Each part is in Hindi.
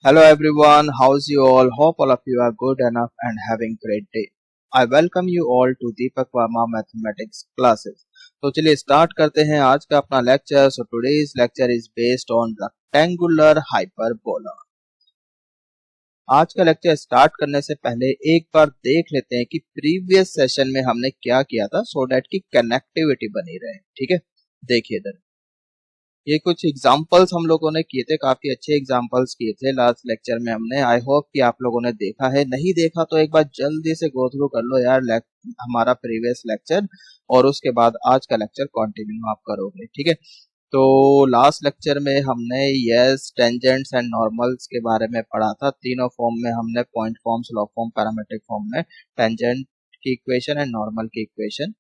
Hello everyone, how's you all? Hope all of you are good enough and having great day. I welcome you all to Deepak Verma Mathematics classes. तो चलिए स्टार्ट करते हैं आज का अपना lecture. So today's lecture is based on rectangular hyperbola. आज का लेक्चर स्टार्ट करने से पहले एक बार देख लेते हैं कि प्रीवियस सेशन में हमने क्या किया था सो दैट की कनेक्टिविटी बनी रहे. ठीक है, देखिए इधर ये कुछ एग्जाम्पल्स हम लोगों ने किए थे, काफी अच्छे एग्जाम्पल्स किए थे लास्ट लेक्चर में हमने. आई होप कि आप लोगों ने देखा है, नहीं देखा तो एक बार जल्दी से गो थ्रू कर लो यार हमारा प्रीवियस लेक्चर, और उसके बाद आज का लेक्चर कंटिन्यू आप करोगे. ठीक है, तो लास्ट लेक्चर में हमने यस टेंजेंट्स एंड नॉर्मल्स के बारे में पढ़ा था. तीनों फॉर्म में हमने point form, slope form, parametric form में टेंजेंट की इक्वेशन एंड नॉर्मल की इक्वेशन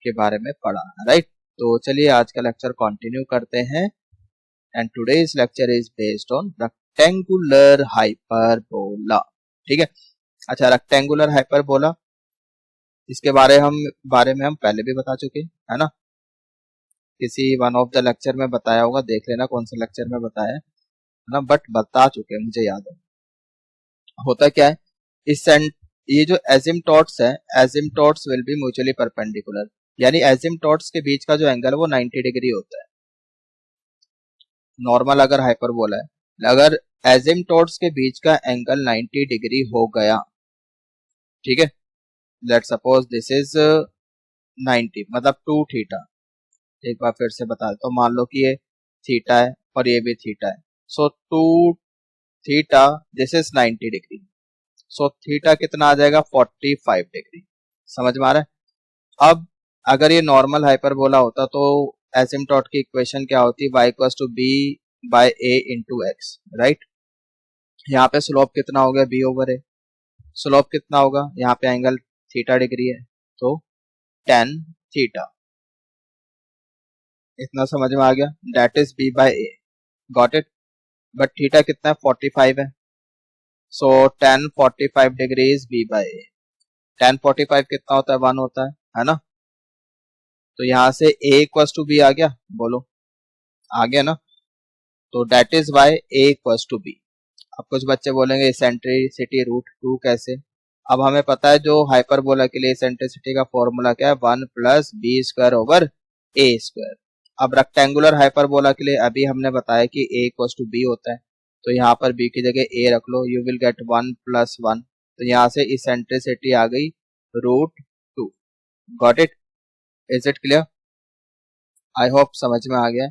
के बारे में पढ़ा, राइट. तो चलिए आज का लेक्चर कंटिन्यू करते हैं. And today's lecture is based on rectangular hyperbola. ठीक है, अच्छा रेक्टेंगुलर हाइपरबोला इसके बारे में हम पहले भी बता चुके है ना, किसी वन ऑफ द लेक्चर में बताया होगा, देख लेना कौन से लेक्चर में बताया है ना, बट बता चुके हैं, मुझे याद है. होता क्या है, ये जो एसिम्पटोट्स है, एसिम्पटोट्स विल बी म्यूचुअली परपेंडिकुलर, यानी एसिम्पटोट्स के बीच का जो एंगल है वो 90 डिग्री होता है. नॉर्मल अगर हाइपरबोला है, अगर एसिम्पटोट्स के बीच का एंगल 90 डिग्री हो गया, ठीक है, लेट्स सपोज दिस इज 90 मतलब 2 थीटा. एक बार फिर से बता देता हूँ, मान लो कि ये थीटा है और ये भी थीटा है. सो 2 theta this is 90 degree. So theta कितना आ जाएगा, 45 डिग्री. समझ में आ रहा है. अब अगर ये नॉर्मल हाइपरबोला होता तो एसिम्पटोट की इक्वेशन क्या होती, y equals to b by a into x, right. यहाँ पे स्लोप कितना हो गया, b ओवर ए. स्लोप कितना होगा, यहाँ पे एंगल थीटा डिग्री है तो tan थीटा. इतना समझ में आ गया, that is b by a. Got it. But theta कितना है, 45 है. So tan 45 degree is b by a. tan 45 कितना होता है, 1 होता है ना. तो यहां से a इक्वल्स टू बी आ गया, बोलो आ गया ना. तो that is y a equals to b. अब कुछ बच्चे बोलेंगे इसेंट्रिसिटी √2 कैसे. अब हमें पता है जो हाइपरबोला के लिए इसेंट्रिसिटी का फॉर्मूला क्या है, 1 plus b square over a square. अब रेक्टेंगुलर हाइपरबोला के लिए अभी हमने बताया कि a इक्वल्स टू बी होता है, तो यहाँ पर b की जगह a रख लो, यू विल गेट 1 प्लस 1. तो यहाँ से इसेंट्रिसिटी आ गई √2. Got it. Is it clear? I hope समझ में आ गया.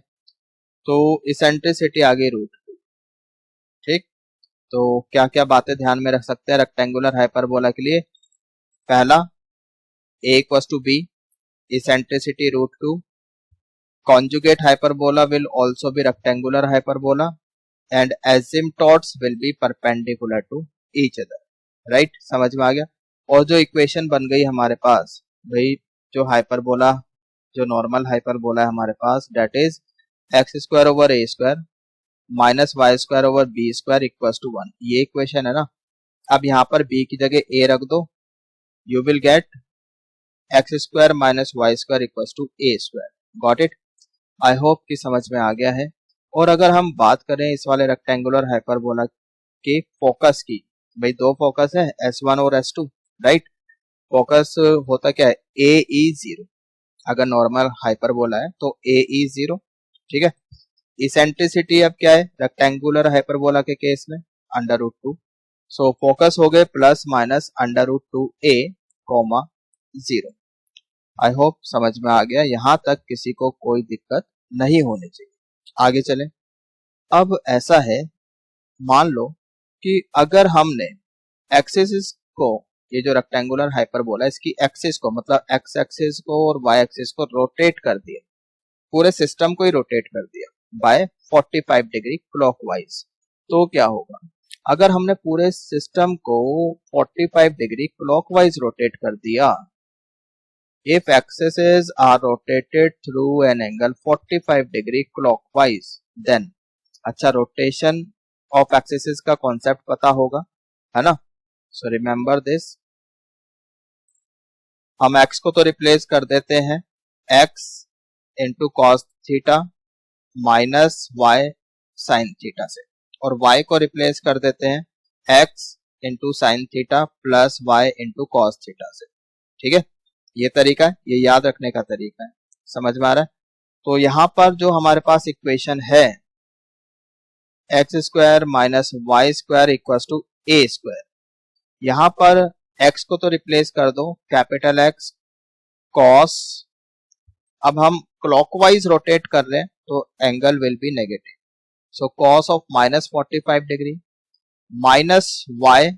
तो इसेंट्रिसिटी आ गई √2. ठीक, तो क्या क्या बातें ध्यान में रख सकते हैं रेक्टेंगुलर हाइपरबोला के लिए. पहला, a equals to b, eccentricity √2. Conjugate hyperbola will also be rectangular hyperbola and asymptotes will be perpendicular to each other, right. समझ में आ गया. और जो इक्वेशन बन गई हमारे पास भाई, जो हाइपरबोला, जो नॉर्मल हाइपरबोला है हमारे पास, that is x square over a square minus y square over b square equals to 1. ये इक्वेशन है ना. अब यहाँ पर b की जगह a रख दो, you will get x square minus y square equals to a square. Got it. I hope कि समझ में आ गया है. और अगर हम बात करें इस वाले रेक्टेंगुलर हाइपरबोला के फोकस की, भाई दो फोकस है, S1 और S2, राइट. फोकस होता क्या है, AE0. अगर नॉर्मल हाइपरबोला है तो AE0. ठीक है. इसेंट्रिसिटी अब क्या है रेक्टेंगुलर हाइपरबोला के केस में, √2. सो फोकस हो गए प्लस माइनस √2a, 0. आई होप समझ में आ गया. यहां तक किसी को कोई दिक्कत नहीं होनी चाहिए. आगे चलें. अब ऐसा है, मान लो कि अगर हमने एक्सिस को, ये जो रेक्टेंगुलर हाइपरबोला इसकी एक्सिस को, मतलब एक्स एक्सिस को और वाई एक्सिस को रोटेट कर दिया, पूरे सिस्टम को ही रोटेट कर दिया बाय 45 डिग्री क्लॉकवाइज, तो क्या होगा. अगर हमने पूरे सिस्टम को 45 डिग्री क्लॉकवाइज रोटेट कर दिया, if axes are rotated through an angle 45 degree clockwise, then, अच्छा रोटेशन ऑफ एक्सिस का कॉन्सेप्ट पता होगा, है ना. So remember this. हम x को तो रिप्लेस कर देते हैं x into cos theta minus y sine theta से. और y को रिप्लेस कर देते हैं x into sine theta plus y into cos theta से। ठीक है, ये तरीका है, ये याद रखने का तरीका है। समझ में आ रहा है? तो यहां पर जो हमारे पास इक्वेशन है x square minus y square equal to a square, यहां पर x को तो रिप्लेस कर दो कैपिटल X कॉस, अब हम क्लॉकवाइज रोटेट कर रहे हैं तो angle will be negative, so cos of minus 45 degree minus y,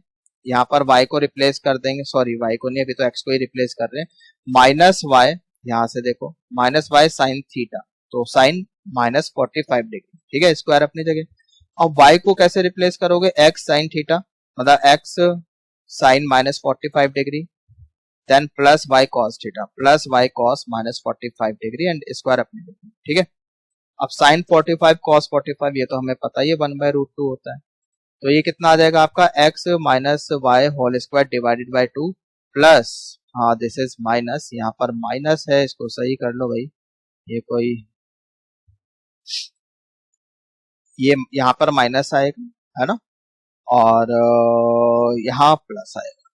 यहाँ पर y को रिप्लेस कर देंगे, सॉरी y को नहीं, अभी तो x को ही रिप्लेस कर रहे हैं, माइनस y, यहां से देखो माइनस y साइन थीटा, तो साइन माइनस 45 डिग्री। ठीक है, स्क्वायर अपनी जगह। अब y को कैसे रिप्लेस करोगे, x साइन थीटा, मतलब x sine minus 45 degree, then plus y cos theta plus y cos minus 45 degree and square अपनी जगह। ठीक है, अब साइन 45 cos 45 ये तो हमें पता ही है 1/√2 होता है, तो ये कितना आ जाएगा आपका x minus y whole square divided by 2 plus, हाँ दिस इज माइनस, यहाँ पर माइनस है, इसको सही कर लो भाई, ये कोई, ये यहाँ पर माइनस आएगा है ना, और यहाँ प्लस आएगा,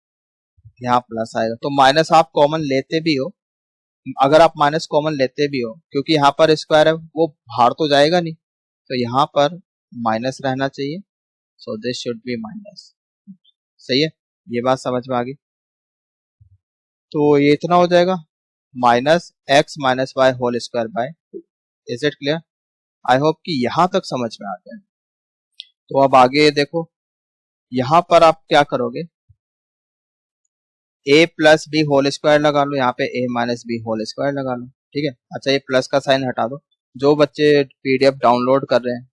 यहाँ प्लस आएगा, तो माइनस आप कॉमन लेते भी हो, अगर आप माइनस कॉमन लेते भी हो क्योंकि यहाँ पर स्क्वायर है वो बाहर तो जाएगा नहीं, तो यहाँ पर माइनस रहना चाहिए, so this should be minus. सही है, ये बात समझ में आ गई। तो ये इतना हो जाएगा minus x minus y whole square by 2। Is it clear? I hope कि यहां तक समझ में आ गया। तो अब आगे देखो, यहां पर आप क्या करोगे, a plus b whole square लगा लो, यहाँ पे a minus b whole square लगा लो। ठीक है, अच्छा ये प्लस का साइन हटा दो, जो बच्चे पीडीएफ डाउनलोड कर रहे हैं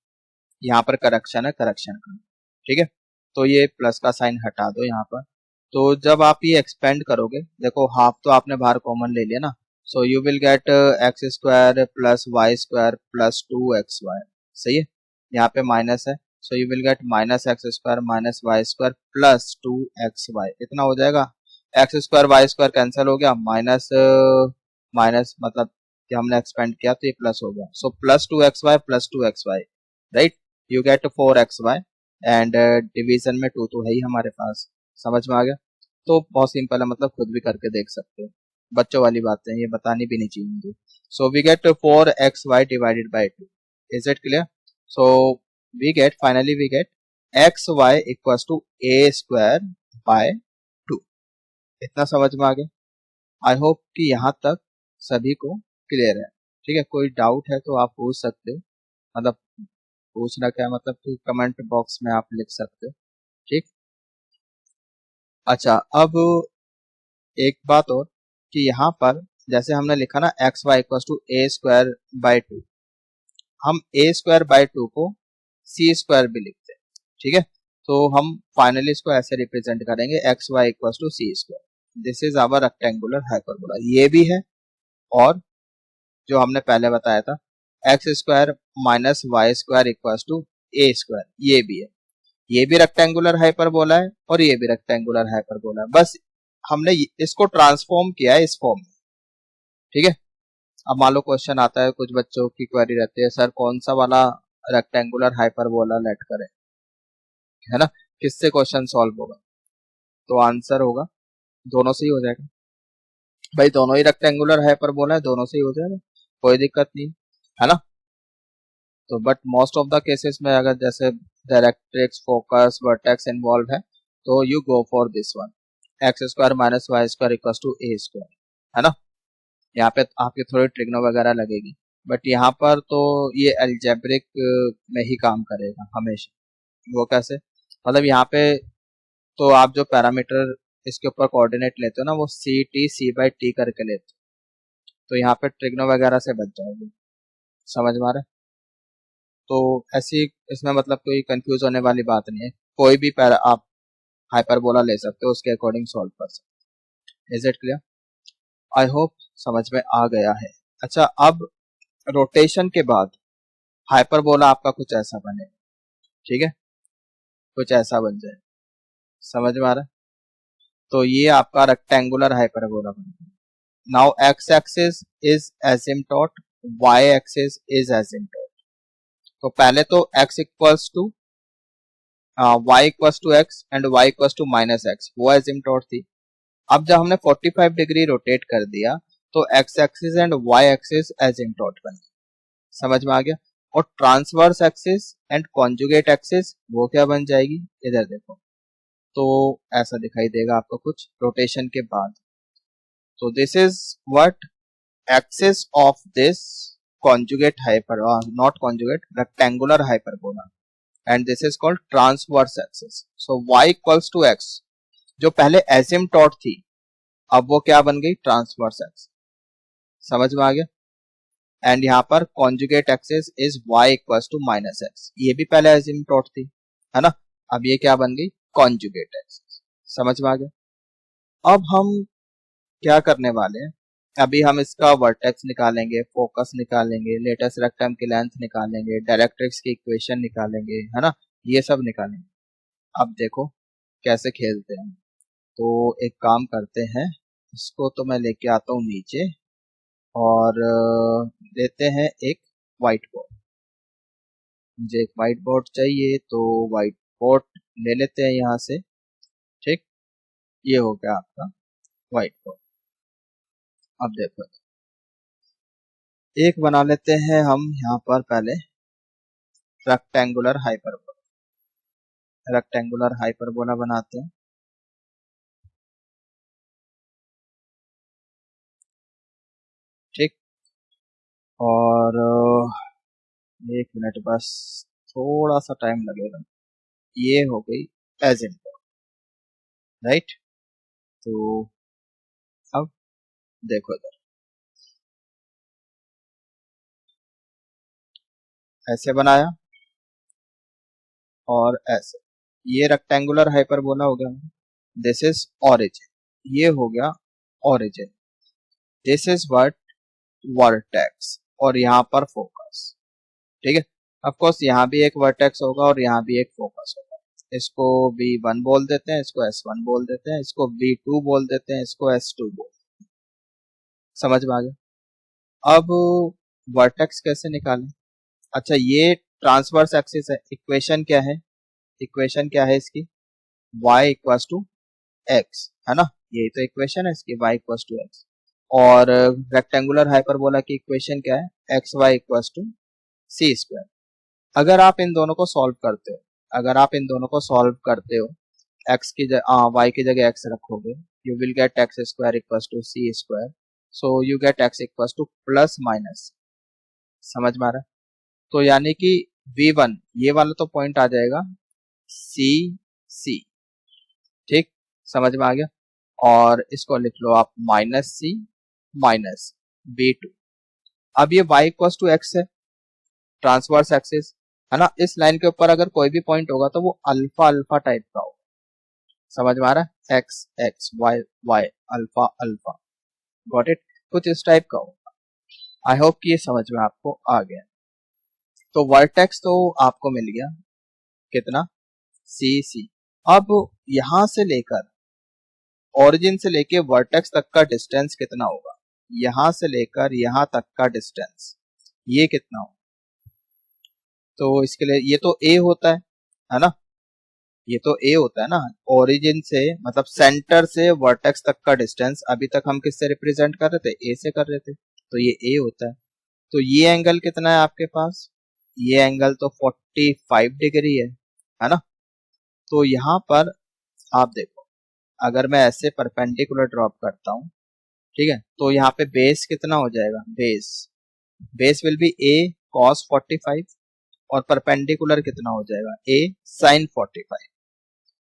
यहाँ पर करेक्शन है, करेक्शन करो। ठीक है, तो ये प्लस का साइन हटा दो यहाँ पर, तो जब आप ये एक्सपेंड करोगे, देखो हाफ तो आपने बाहर कॉमन ले लिया ना, so you will get x square plus y square plus 2xy। सही है, यहाँ पे माइनस है, so you will get minus x square minus y square plus 2xy, इतना हो जाएगा। X square y square cancel हो गया, माइनस माइनस मतलब कि हमने एक्सपेंड किया तो ये प्लस हो गया, so plus 2xy plus 2xy, right, you get 4xy and division में 2 तो है ही हमारे पास। समझ में आ गया? तो बहुत सिंपल है, मतलब खुद भी करके देख सकते हो, बच्चों वाली बातें ये बतानी भी नहीं चाहिए मुझे। So we get 4xy divided by 2। Is it clear? So we get, finally we get xy equals to a square by 2। इतना समझ में आ गया? आई होप कि यहाँ तक सभी को क्लियर है। ठीक है, कोई डाउट है तो आप पूछ सकते हो, मतलब पूछना क्या मतलब कि कमेंट बॉक्स में आप लिख सकते हो। ठीक, अच्छा अब एक बात और कि यहाँ पर जैसे हमने लिखा ना x y equal to a square by 2, हम ए स्क्वायर बाई 2 को सी स्क्वायर भी लिखते हैं। ठीक है, तो हम फाइनली इसको ऐसे रिप्रेजेंट करेंगे x y equal to c square, this is our rectangular hyperbola, ये भी है, और जो हमने पहले बताया था x square minus y square equal to a square, ये भी है, ये भी रेक्टेंगुलर हाइपरबोला है और ये भी रेक्टेंगुलर हाइपरबोला है, बस हमने इसको ट्रांसफॉर्म किया है इस फॉर्म में। ठीक है, अब मान लो क्वेश्चन आता है, कुछ बच्चों की क्वेरी रहती है सर कौन सा वाला रेक्टेंगुलर हाइपरबोला लेट करें, है ना, किससे क्वेश्चन सॉल्व होगा, तो आंसर होगा दोनों से ही हो जाएगा भाई, दोनों ही रेक्टेंगुलर हाइपरबोला है, दोनों से ही हो जाएगा, कोई दिक्कत नहीं है ना। तो but most of the cases में अगर जैसे डायरेक्ट्रिक्स फोकस वर्टेक्स इन्वॉल्व है तो you go for this one, x square minus y square equal to a square, है ना। यहाँ पे आपकी थोड़ी ट्रिग्नो वगैरह लगेगी, बट यहाँ पर तो ये एल्जेब्रिक में ही काम करेगा हमेशा। वो कैसे, मतलब यहाँ पे तो आप जो पैरामीटर इसके ऊपर कोऑर्डिनेट लेते हो ना वो c t c by t करके लेते हो, तो यहाँ पे ट्रिग्नो वगैरह से बच जाओगे। समझ में आ रहा है? तो ऐसी इसमें मतलब कोई कंफ्यूज होने वाली बात नहीं है, कोई भी पैरा आप हाइपरबोला ले सकते हो, उसके अकॉर्डिंग सॉल्व कर सकते हो। Is it clear? I hope समझ में आ गया है। अच्छा, अब रोटेशन के बाद हाइपरबोला आपका कुछ ऐसा बनेगा। ठीक है, कुछ ऐसा बन जाए, समझ में आ रहा है? तो ये आपका रेक्टेंगुलर हाइपरबोला बनेगा। Now x axis is asymptote, y axis is asymptote, तो पहले तो x equals to y equals to x and y equals to minus x, वो एसिम्प्टोट थी। अब जब हमने 45 डिग्री रोटेट कर दिया तो x axis and y axis asymptote बन गए, समझ में आ गया। और transverse axis and conjugate axis वो क्या बन जाएगी, इधर देखो, तो ऐसा दिखाई देगा आपको कुछ रोटेशन के बाद। तो this is what axis of this conjugate hyper not conjugate rectangular hyperbola and this is called transverse axis. So y equals to x जो पहले asymptote थी अब वो क्या बन गई, ट्रांसवर्स एक्सिस, समझ में आ गया। एंड यहाँ पर conjugate axis is y equals to minus x, ये भी पहले एसिम्प्टोट थी है ना, अब ये क्या बन गई, कॉन्जुगेट एक्सिस, समझ में आ गया। अब हम क्या करने वाले हैं, अभी हम इसका वर्टेक्स निकालेंगे, फोकस निकालेंगे, लेटेस्ट रेक्टम की लेंथ निकालेंगे, डायरेक्ट्रिक्स की इक्वेशन निकालेंगे, है ना, ये सब निकालेंगे। अब देखो कैसे खेलते हैं। तो एक काम करते हैं, इसको तो मैं लेके आता हूँ नीचे और लेते हैं एक व्हाइट बोर्ड। मुझे एक व्हाइट बोर्ड चाहिए तो व्हाइट बोर्ड ले लेते हैं यहाँ से, ठीक, ये हो गया आपका व्हाइट बोर्ड। अब देखो एक बना लेते हैं हम यहाँ पर पहले रेक्टेंगुलर हाइपरबोला बनाते हैं। ठीक, और एक मिनट बस, थोड़ा सा टाइम लगेगा। ये हो गई एजेंडा, राइट। तो अब देखो इधर ऐसे बनाया और ऐसे, ये रेक्टेंगुलर हाइपरबोला हो गया। दिस इज ऑरिजिन, ये हो गया origin. This is what vertex, और यहाँ पर फोकस, ठीक है। ऑफ कोर्स यहाँ भी एक वर्टेक्स होगा और यहाँ भी एक फोकस होगा। इसको V1 बोल देते हैं, इसको S1 बोल देते हैं, इसको V2 बोल देते हैं, इसको S2 बोल देते हैं। समझ में आ गया। अब वर्टेक्स कैसे निकालें, अच्छा ये ट्रांसवर्स एक्सिस है, इक्वेशन क्या है, इक्वेशन क्या है इसकी, y इक्वल्स टू एक्स, है ना, यही तो इक्वेशन है इसकी, y इक्वल्स टू एक्स। और रेक्टेंगुलर हाइपरबोला की इक्वेशन क्या है, x y equals to c square. अगर आप इन दोनों को सॉल्व करते हो, अगर आप इन दोनों को सॉल्व करते हो, x की जगह y की जगह x रखोगे, you will get x square equals to c square, so you get x equals to plus minus, समझ में आ रहा है। तो यानी कि v1 ये वाला तो पॉइंट आ जाएगा सी सी, ठीक, समझ में आ गया। और इसको लिख लो आप माइनस सी माइनस v2। अब ये y इक्वल्स टू एक्स है, ट्रांसवर्स एक्सिस है ना, इस लाइन के ऊपर अगर कोई भी पॉइंट होगा तो वो अल्फा अल्फा टाइप का होगा, समझ में आ रहा है, x x y y alpha alpha, got it, कुछ इस टाइप का होगा। आई होप कि ये समझ में आपको आ गया। तो वर्टेक्स तो आपको मिल गया कितना, सी सी। अब यहां से लेकर ओरिजिन से लेके वर्टेक्स तक का डिस्टेंस कितना होगा, यहां से लेकर यहां तक का डिस्टेंस ये कितना होगा। तो इसके लिए ये तो ए होता है ना, ये तो ए होता है ना, ओरिजिन से मतलब सेंटर से वर्टेक्स तक का डिस्टेंस अभी तक हम किससे रिप्रेजेंट कर रहे थे, ए से कर रहे थे, तो ये ए होता है। तो ये एंगल कितना है आपके पास, ये एंगल तो 45 डिग्री है ना। तो यहाँ पर आप देखो, अगर मैं ऐसे परपेंडिकुलर ड्रॉप करता हूँ, ठीक है, तो यहाँ पे बेस कितना हो जाएगा, base will be a cos 45 और परपेंडिकुलर कितना हो जाएगा, ए साइन 45,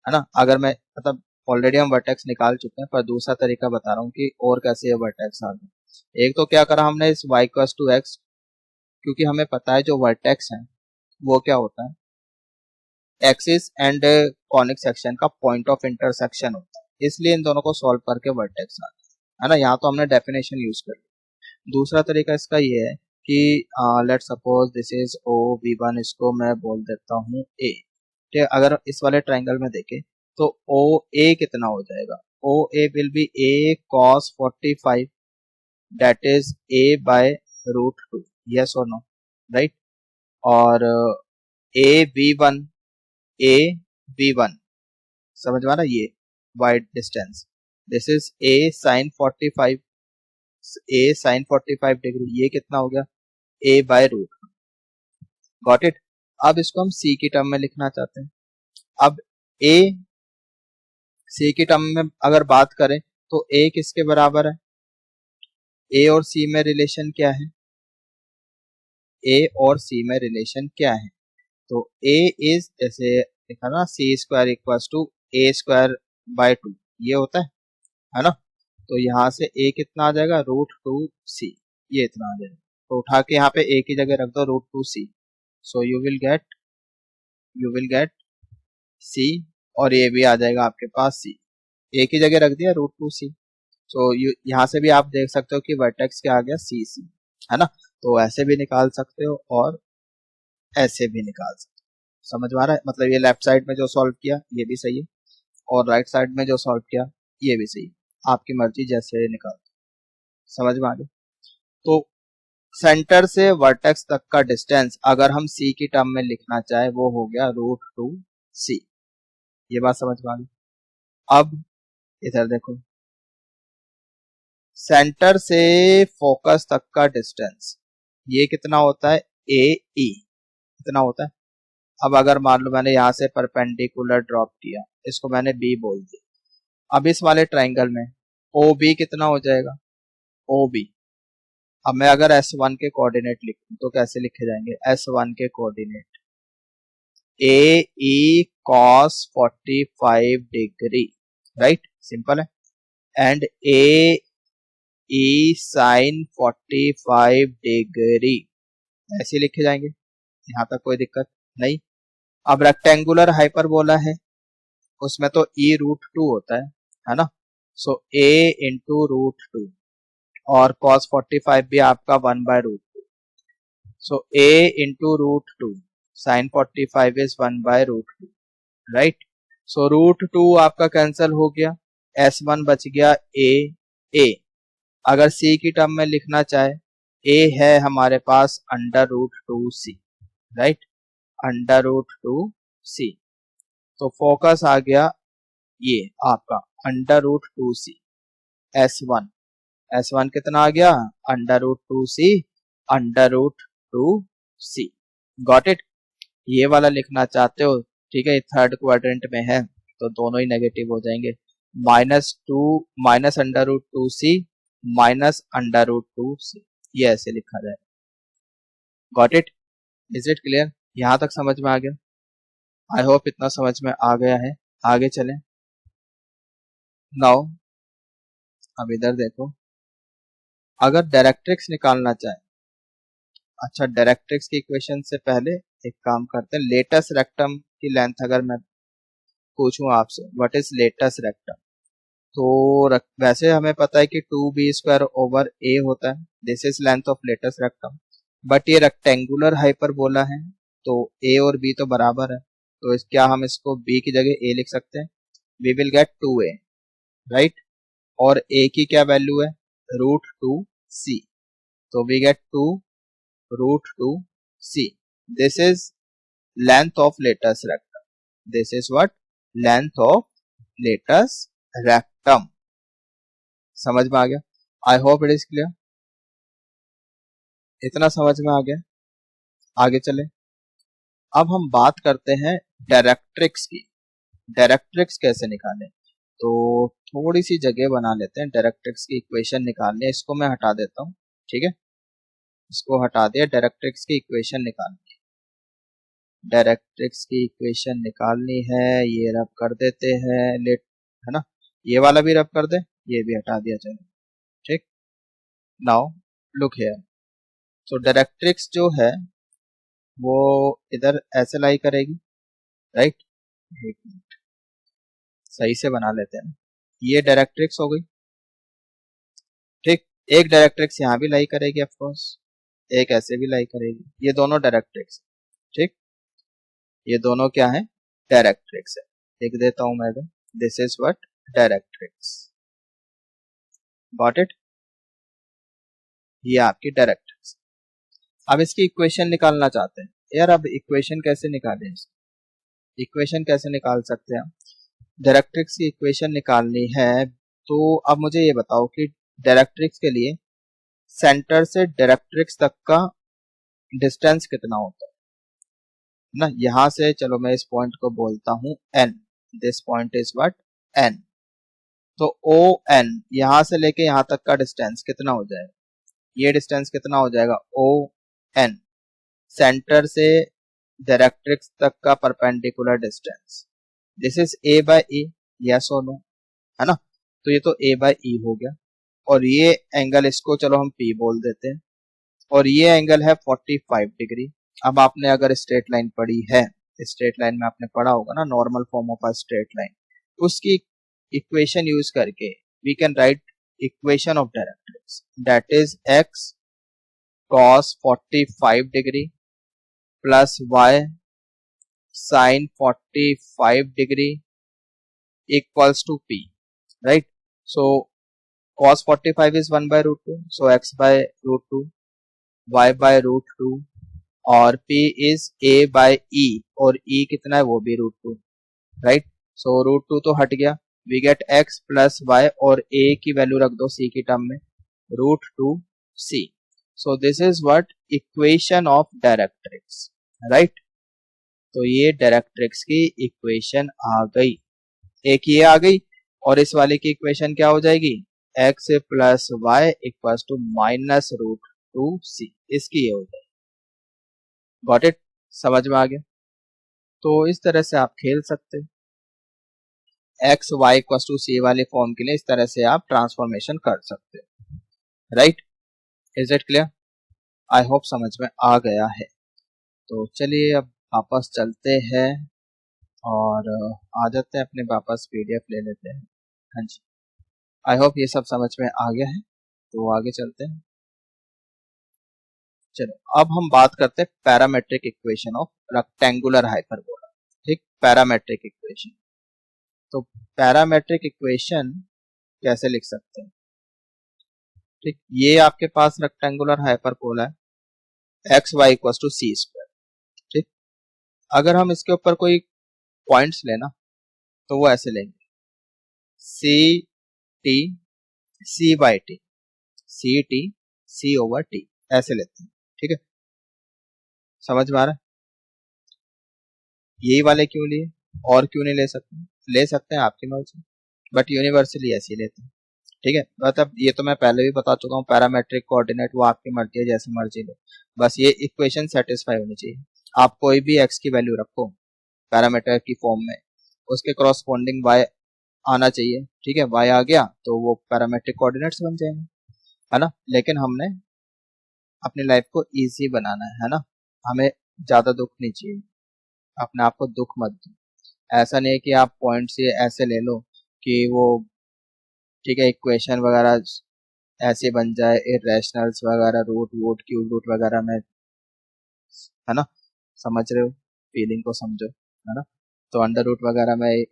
है ना। अगर मैं मतलब ऑलरेडी हम वर्टेक्स निकाल चुके हैं, पर दूसरा तरीका बता रहा हूँ कि और कैसे ये वर्टेक्स आ गए। एक तो क्या करा हमने इस y इक्वल्स टू एक्स, क्योंकि हमें पता है जो वर्टेक्स है वो क्या होता है, एक्सिस एंड कॉनिक सेक्शन का पॉइंट ऑफ इंटरसेक्शन होता है, इसलिए इन दोनों को सॉल्व करके वर्टेक्स आता है ना। यहाँ तो हमने डेफिनेशन यूज कर ली। दूसरा तरीका इसका ये है कि let suppose this is O v1, इसको मैं बोल देता हूँ ए, ठीक है। अगर इस वाले ट्राइंगल में देखें तो ओ ए कितना हो जाएगा, O a will be a cos 45, that is a by root 2, yes और नो, राइट। और a we one, A V1, समझ में आ रहा है, ये wide distance, this is A sin 45, A sin 45 degree, ये कितना हो गया A by root, got it. अब इसको हम C की टर्म में लिखना चाहते हैं। अब A C की टर्म में अगर बात करें तो A किसके बराबर है, A और C में रिलेशन क्या है, A और C में रिलेशन क्या है, तो A इज जैसे लिखा ना C square equals to A square by 2, ये होता है ना। तो यहाँ से A कितना आ जाएगा √2C, ये इतना आ जाएगा, तो उठा के यहाँ पे A की जगह रख दो √2C, so you will gate C, और ये भी आ जाएगा आपके पास C, A की जगह रख दिया √2C। सो यहाँ से भी आप देख सकते हो कि वर्टेक्स क्या आ गया CC, है ना। तो ऐसे भी निकाल सकते हो और ऐसे भी निकाल सकते हो, समझ में आ रहा है, मतलब ये लेफ्ट साइड में जो सॉल्व किया ये भी सही है, और राइट साइड में जो सॉल्व किया ये भी सही है, आपकी मर्जी जैसे निकाल, समझ में आ गया। तो सेंटर से वर्टेक्स तक का डिस्टेंस अगर हम C की टर्म में लिखना चाहे वो हो गया √2C, ये बात समझ में आ गई। अब इधर देखो, सेंटर से फोकस तक का डिस्टेंस ये कितना होता है AE, कितना होता है। अब अगर मान लो मैंने यहाँ से परपेंडिकुलर ड्रॉप किया, इसको मैंने B बोल दिया, अब इस वाले ट्राइंगल में OB कितना हो जाएगा OB। अब मैं अगर S1 के कोऑर्डिनेट लिखूं तो कैसे लिखे जाएंगे, S1 के coordinate AE cos 45 degree, right, simple है, एंड AE sin 45 डिग्री, ऐसे लिखे जाएंगे, यहाँ तक कोई दिक्कत नहीं। अब रेक्टेंगुलर हाइपरबोला है, उसमें तो E√2 होता है ना, सो A इंटू √2, और cos 45 भी आपका 1/√2, so A into √2 sin 45 is 1/√2, right. So √2 आपका कैंसिल हो गया, S1 बच गया A। अगर C की टर्म में लिखना चाहे, A है हमारे पास √2C, राइट, √2C, तो फोकस आ गया ये आपका √2C, S1 कितना आ गया √2C, √2C, गॉट इट। ये वाला लिखना चाहते हो, ठीक है, थर्ड क्वाड्रेंट में है तो दोनों ही नेगेटिव हो जाएंगे, -2 -√2C -√2C, ये ऐसे लिखा जाए, got it, is it clear, यहाँ तक समझ में आ गया, आई होप इतना समझ में आ गया है। आगे चलें, नाउ अब इधर देखो, अगर डायरेक्ट्रिक्स निकालना चाहे, अच्छा डायरेक्ट्रिक्स की इक्वेशन से पहले एक काम करते हैं, लेटस रेक्टम की लेंथ अगर मैं पूछूं आपसे व्हाट इज लेटस रेक्टम, तो वैसे हमें पता है कि 2b² होता है, this is length of latus rectum, but ये रेक्टेंगुलर हाइपरबोला है तो a और b तो बराबर है, तो क्या हम इसको b की जगह a लिख सकते हैं, we will get 2a, right, और a की क्या वैल्यू है √2c, तो we get 2√2c, this is length of latus rectum, this is what length of latus rectum, समझ में आ गया, I hope it is clear, इतना समझ में आ गया। आगे चले, अब हम बात करते हैं डायरेक्ट्रिक्स की, डायरेक्ट्रिक्स कैसे निकालें, तो थोड़ी सी जगह बना लेते हैं, डायरेक्ट्रिक्स की इक्वेशन निकालनी है, इसको मैं हटा देता हूँ, ठीक है, इसको हटा दिया, डायरेक्ट्रिक्स की इक्वेशन निकालनी है, डायरेक्ट्रिक्स की इक्वेशन निकालनी है, ये रब कर देते हैं, लेट, है ना, ये वाला भी रब कर दे, ये भी हटा दिया, चलो ठीक। नाउ लुक हियर, तो डायरेक्ट्रिक्स जो है वो इधर ऐसे लाई करेगी, राइट, एक मिनट सही से बना लेते हैं, ये डायरेक्ट्रिक्स हो गई, ठीक, एक डायरेक्ट्रिक्स यहाँ भी लाई करेगी ऑफ कोर्स, एक ऐसे भी लाई करेगी, ये दोनों डायरेक्ट्रिक्स, ठीक, ये दोनों क्या है डायरेक्ट्रिक्स है, लिख देता हूं मैं, this is what directrix, got it, ये आपकी डायरेक्ट्रिक्स। अब इसकी इक्वेशन निकालना चाहते हैं, यार अब इक्वेशन कैसे निकालें, इक्वेशन कैसे निकाल सकते हैं? डायरेक्ट्रिक्स की इक्वेशन निकालनी है तो अब मुझे ये बताओ कि डायरेक्ट्रिक्स के लिए सेंटर से डायरेक्ट्रिक्स तक का डिस्टेंस कितना होता है ना। यहां से चलो मैं इस पॉइंट को बोलता हूं n, this point is what n। तो ओ एन यहां से लेके यहां तक का डिस्टेंस कितना हो जाएगा? ये डिस्टेंस कितना हो जाएगा? ओ एन, सेंटर से डायरेक्ट्रिक्स तक का perpendicular distance. This is a by a, yes और नो, है ना। तो ये तो ए बाय ई हो गया, और ये एंगल इसको चलो हम पी बोल देते हैं, और ये एंगल है 45 डिग्री। अब आपने अगर स्ट्रेट लाइन पढ़ी है, स्ट्रेट लाइन में आपने पढ़ा होगा ना, normal form of a straight line, उसकी इक्वेशन यूज करके we can write equation of directrix, that is x cos 45 degree plus y sin 45 degree equals to p, right? So cos 45 is 1 by root 2, so x by root 2, y by root 2, और p is a by e, और e कितना है वो भी root 2, right? So root 2 तो हट गया, we get x plus y, और a की वैल्यू रख दो c की टर्म में, root 2 c. So this is what equation of directrix, right? तो ये डायरेक्ट्रिक्स की इक्वेशन आ गई, एक ये आ गई, और इस वाले की इक्वेशन क्या हो जाएगी? x plus y equals to minus root 2c, इसकी ये हो जाएगी। Got it? समझ में आ गया? तो इस तरह से आप खेल सकते हैं, x y equals to c वाले फॉर्म के लिए इस तरह से आप ट्रांसफॉर्मेशन कर सकते हैं, right? Is it clear? I hope समझ में आ गया है। तो चलिए अब वापस चलते हैं और आ जाते हैं अपने वापस पीडीएफ ले लेते हैं। हाँ जी, आई होप ये सब समझ में आ गया है, तो आगे चलते हैं। चलो अब हम बात करते हैं parametric equation of rectangular hyperbola. ठीक, पैरामेट्रिक इक्वेशन। तो पैरामेट्रिक इक्वेशन कैसे लिख सकते हैं? ठीक, ये आपके पास रेक्टेंगुलर हाइपरबोला है, x y equal to c square. ठीक, अगर हम इसके ऊपर कोई पॉइंट्स लेना तो वो ऐसे लेंगे, c t c by t, c t c over t, ऐसे लेते हैं। ठीक है, समझ में आ रहा है? यही वाले क्यों लिए, और क्यों नहीं ले सकते? ले सकते हैं, आपकी मर्जी, बट यूनिवर्सली ऐसे ही लेते हैं। ठीक है, मतलब ये तो मैं पहले भी बता चुका हूँ, पैरामेट्रिक कोऑर्डिनेट वो आपकी मर्जी है, जैसे मर्जी लो, बस ये इक्वेशन सेटिस्फाई होनी चाहिए। आप कोई भी एक्स की वैल्यू रखो पैरामीटर की फॉर्म में, उसके क्रॉसपोंडिंग वाई आना चाहिए। ठीक है, वाई आ गया तो वो पैरामेट्रिक कोऑर्डिनेट्स बन जाएंगे, है ना। लेकिन हमने अपनी लाइफ को इजी बनाना है ना, हमें ज्यादा दुख नहीं चाहिए, अपने आप को दुख मत दो। ऐसा नहीं है कि आप पॉइंट से ऐसे ले लो कि वो, ठीक है, इक्वेशन वगैरह ऐसे बन जाए, इरेशनल्स वगैरह, रूट वूट क्यूब रूट वगैरह में, है ना। समझ रहे हो? फीलिंग को समझो, है ना। तो अंडर रूट वगैरह में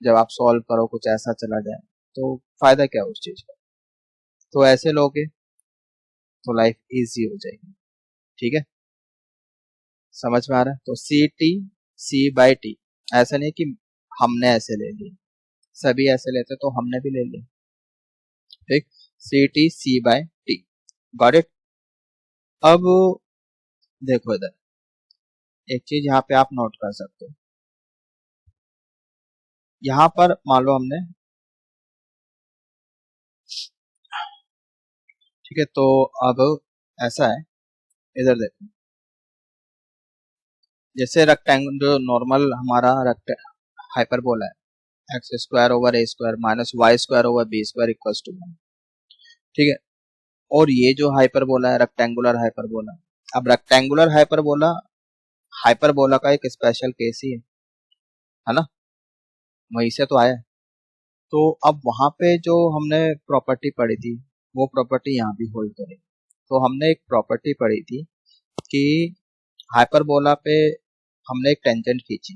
जब आप सॉल्व करो कुछ ऐसा चला जाए तो फायदा क्या उस चीज का? तो ऐसे लोगे तो लाइफ इजी हो जाएगी। ठीक है, समझ में आ रहा है? तो c t c by t, ऐसा नहीं कि हमने ऐसे ले ली, सभी ऐसे लेते तो हमने भी ले ली। ठीक, c t c by t, got it? अब देखो इधर एक चीज यहाँ पे आप नोट कर सकते हो, यहाँ पर मान लो हमने, ठीक है, तो अब ऐसा है, इधर देखो, जैसे रेक्टेंगल जो नॉर्मल हमारा हाइपरबोला है, x square over a square minus y square over b square equals to 1। ठीक है, और ये जो हाइपरबोला है रेक्टेंगुलर हाइपरबोला, अब रेक्टेंगुलर हाइपरबोला हाइपरबोला का एक स्पेशल केस ही है ना, वहीं से तो आया है। तो अब वहां पे जो हमने प्रॉपर्टी पढ़ी थी वो प्रॉपर्टी यहाँ भी होल्ड करेगी। तो हमने एक प्रॉपर्टी पढ़ी थी कि हाइपरबोला पे हमने एक टेंजेंट खींची,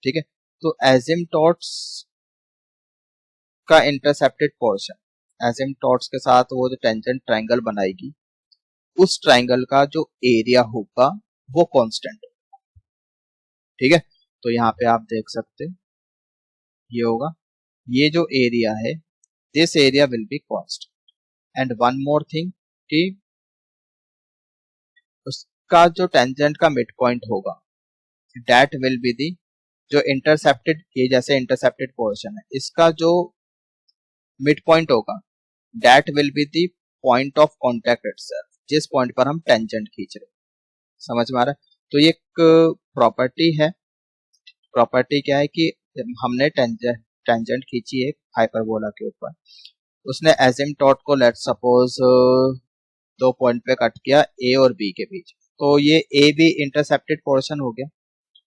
ठीक है, तो एसिम्पटोट्स का इंटरसेप्टेड पोर्शन, एसिम्पटोट्स के साथ वो जो टेंजेंट ट्रायंगल बनाएगी, उस ट्रायंगल का जो एरिया होगा वो कांस्टेंट, ठीक है। तो यहाँ पे आप देख सकते हैं ये होगा, ये जो एरिया है this area will be constant. And one more thing कि उसका जो टेंजेंट का मिड पॉइंट होगा दैट विल बी दी, जो इंटरसेप्टेड, ये जैसे इंटरसेप्टेड पोर्शन है इसका जो मिड पॉइंट होगा that will be the point of contact itself, जिस पॉइंट पर हम टेंजेंट खींच रहे हैं। समझ में आ रहा है? तो ये एक प्रॉपर्टी है। प्रॉपर्टी क्या है कि हमने टेंजेंट खींची है हाइपरबोला के ऊपर, उसने एसिम्पटोट को लेट सपोज 2 पॉइंट पे कट किया ए और बी के बीच, तो ये ए बी इंटरसेप्टेड पोर्शन हो गया।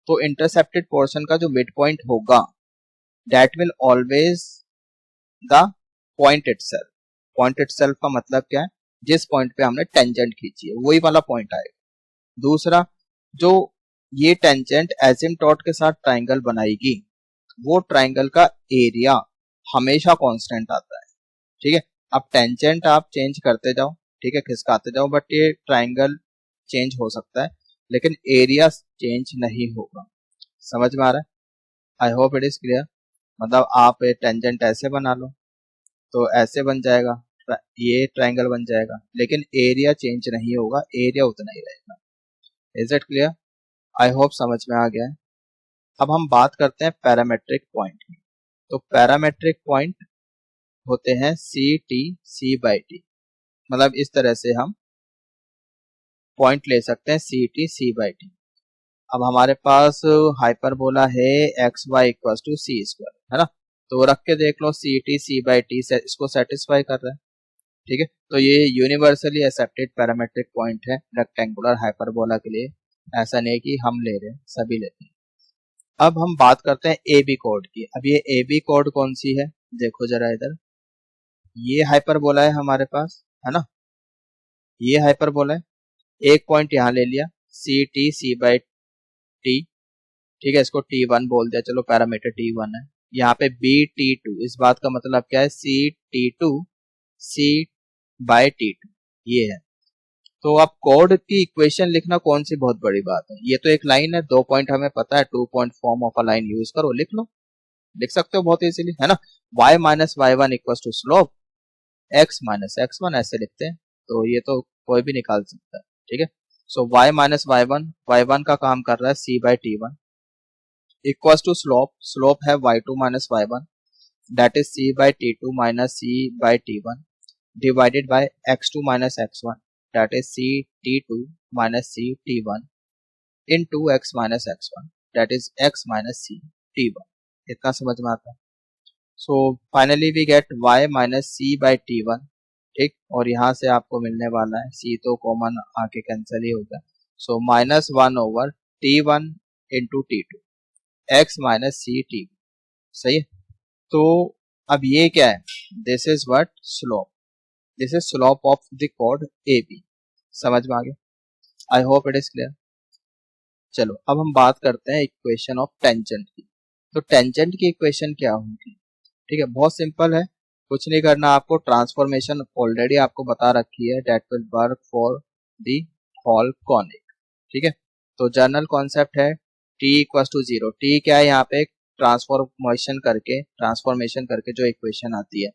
तो इंटरसेप्टेड पोर्शन का जो मिड पॉइंट होगा that will always the point itself. Point itself का मतलब क्या है, जिस पॉइंट पे हमने टेंजेंट खींची है वही वाला पॉइंट आएगा। दूसरा, जो ये टेंजेंट एसिम्पटोट के साथ ट्राइंगल बनाएगी वो ट्राइंगल का एरिया हमेशा कांस्टेंट आता है। ठीक है, अब टेंजेंट आप चेंज करते जाओ, ठीक है, खिसकाते जाओ, बट ये ट्राइंगल चेंज हो सकता है लेकिन एरिया चेंज नहीं होगा। समझ में आ रहा है? आई होप इट इज क्लियर। मतलब आप टेंजेंट ऐसे बना लो तो ऐसे बन जाएगा, ये ट्राइंगल बन जाएगा, लेकिन एरिया चेंज नहीं होगा, एरिया उतना ही रहेगा। Is it clear? I hope समझ में आ गया है। अब हम बात करते हैं पैरामेट्रिक पॉइंट की। तो पैरामेट्रिक पॉइंट होते हैं c t c by t, मतलब इस तरह से हम पॉइंट ले सकते हैं c t c by t. अब हमारे पास हाइपरबोला है x y equal to c square, है ना, तो रख के देख लो c t c by t से इसको सेटिस्फाई कर रहा है। ठीक है, तो ये यूनिवर्सली एक्सेप्टेड पैरामेट्रिक पॉइंट है रेक्टेंगुलर हाइपरबोला के लिए। ऐसा नहीं कि हम ले रहे हैं, सभी लेते हैं। अब हम बात करते हैं ए बी कोड की। अब ये ए बी कोड कौन सी है, देखो जरा इधर, ये हाइपरबोला है हमारे पास, है ना, ये हाइपरबोला है। एक पॉइंट यहाँ ले लिया c t c by t, ठीक है, इसको T1 बोल दिया, चलो पैरामीटर T1 है। यहाँ पे BT2, इस बात का मतलब क्या है, CT2 C बाय T2 ये है। तो अब कोड की इक्वेशन लिखना कौन सी बहुत बड़ी बात है, ये तो एक लाइन है, 2 पॉइंट हमें पता है, 2 point form of a line use करो, लिख लो, लिख सकते हो बहुत इजीली, है ना। y minus y one equal to slope x minus x1 ऐसे लिखते हैं, तो ये तो कोई भी निकाल सकता है। ठीक है, so y minus y one का काम कर रहा है C by T1 equal to slope है y2 minus y1 that is c by t2 minus c by t1 divided by x2 minus x1 that is c t2 minus c t1 into x minus x1 that is x minus c t1। इतना समझ में आता है। So finally we get y minus c by t1, ठीक, और यहाँ से आपको मिलने वाला है c तो कॉमन आके कैंसिल ही होगा, so minus 1 over t1 into t2 x minus c t, सही है। तो अब ये क्या है, this is what slope, this is slope of the कोड ए बी। समझ में आ गया? I hope it is clear. चलो अब हम बात करते हैं इक्वेशन ऑफ टेंजेंट की। तो टेंजेंट की इक्वेशन क्या होगी? ठीक है, बहुत सिंपल है, कुछ नहीं करना आपको, ट्रांसफॉर्मेशन ऑलरेडी आपको बता रखी है, that will work for the whole conic. ठीक है, तो जनरल कॉन्सेप्ट है t इक्वल टू 0, टी क्या है, यहाँ पे ट्रांसफॉर्मेशन करके जो इक्वेशन आती है,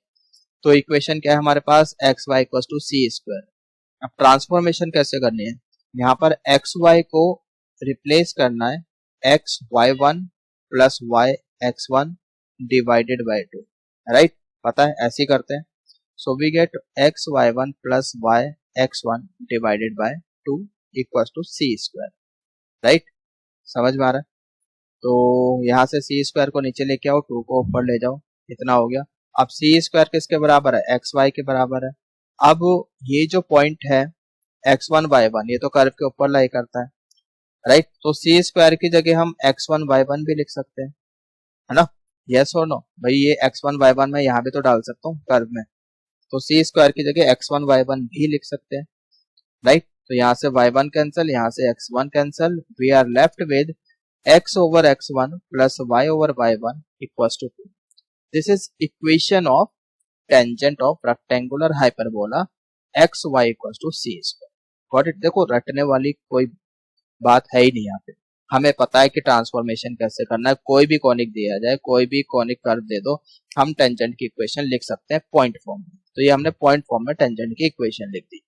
तो इक्वेशन क्या है हमारे पास, x y equal to c square. अब ट्रांसफॉर्मेशन कैसे करनी है, यहाँ पर एक्स वाई को रिप्लेस करना है x y one plus y x one divided by 2, right, पता है ऐसे ही करते हैं। So we get x y one plus y x one divided by 2 equal to c square, right, समझ में आ रहा है। तो यहाँ से सी स्क्वायर को नीचे लेके आओ, 2 को ऊपर ले जाओ, इतना हो गया। अब सी स्क्वायर किसके बराबर है, एक्स वाई के बराबर है। अब ये जो पॉइंट है एक्स वन वाई वन, ये तो कर्व के ऊपर लाई करता है, राइट, तो सी स्क्वायर की जगह हम एक्स वन वाई वन भी लिख सकते हैं, है ना, यस और नो भाई, ये एक्स वन वाई वन मैं यहाँ भी तो डाल सकता हूँ कर्व में, तो सी स्क्वायर की जगह एक्स वन वाई वन भी लिख सकते हैं, राइट। तो यहाँ से y1 कैंसिल, यहाँ से x1 cancel, we are left with x over x1 plus y over y1 equals to 2। This is equation of tangent of rectangular hyperbola x y equals to c square. Got it? देखो रटने वाली कोई बात है ही नहीं यहाँ पे, हमें पता है कि ट्रांसफॉर्मेशन कैसे करना है। कोई भी कॉनिक दिया जाए, कोई भी कॉनिक कर्व दे दो, हम टेंजेंट की इक्वेशन लिख सकते हैं पॉइंट फॉर्म में। तो ये हमने पॉइंट फॉर्म में टेंजेंट की इक्वेशन लिख दी।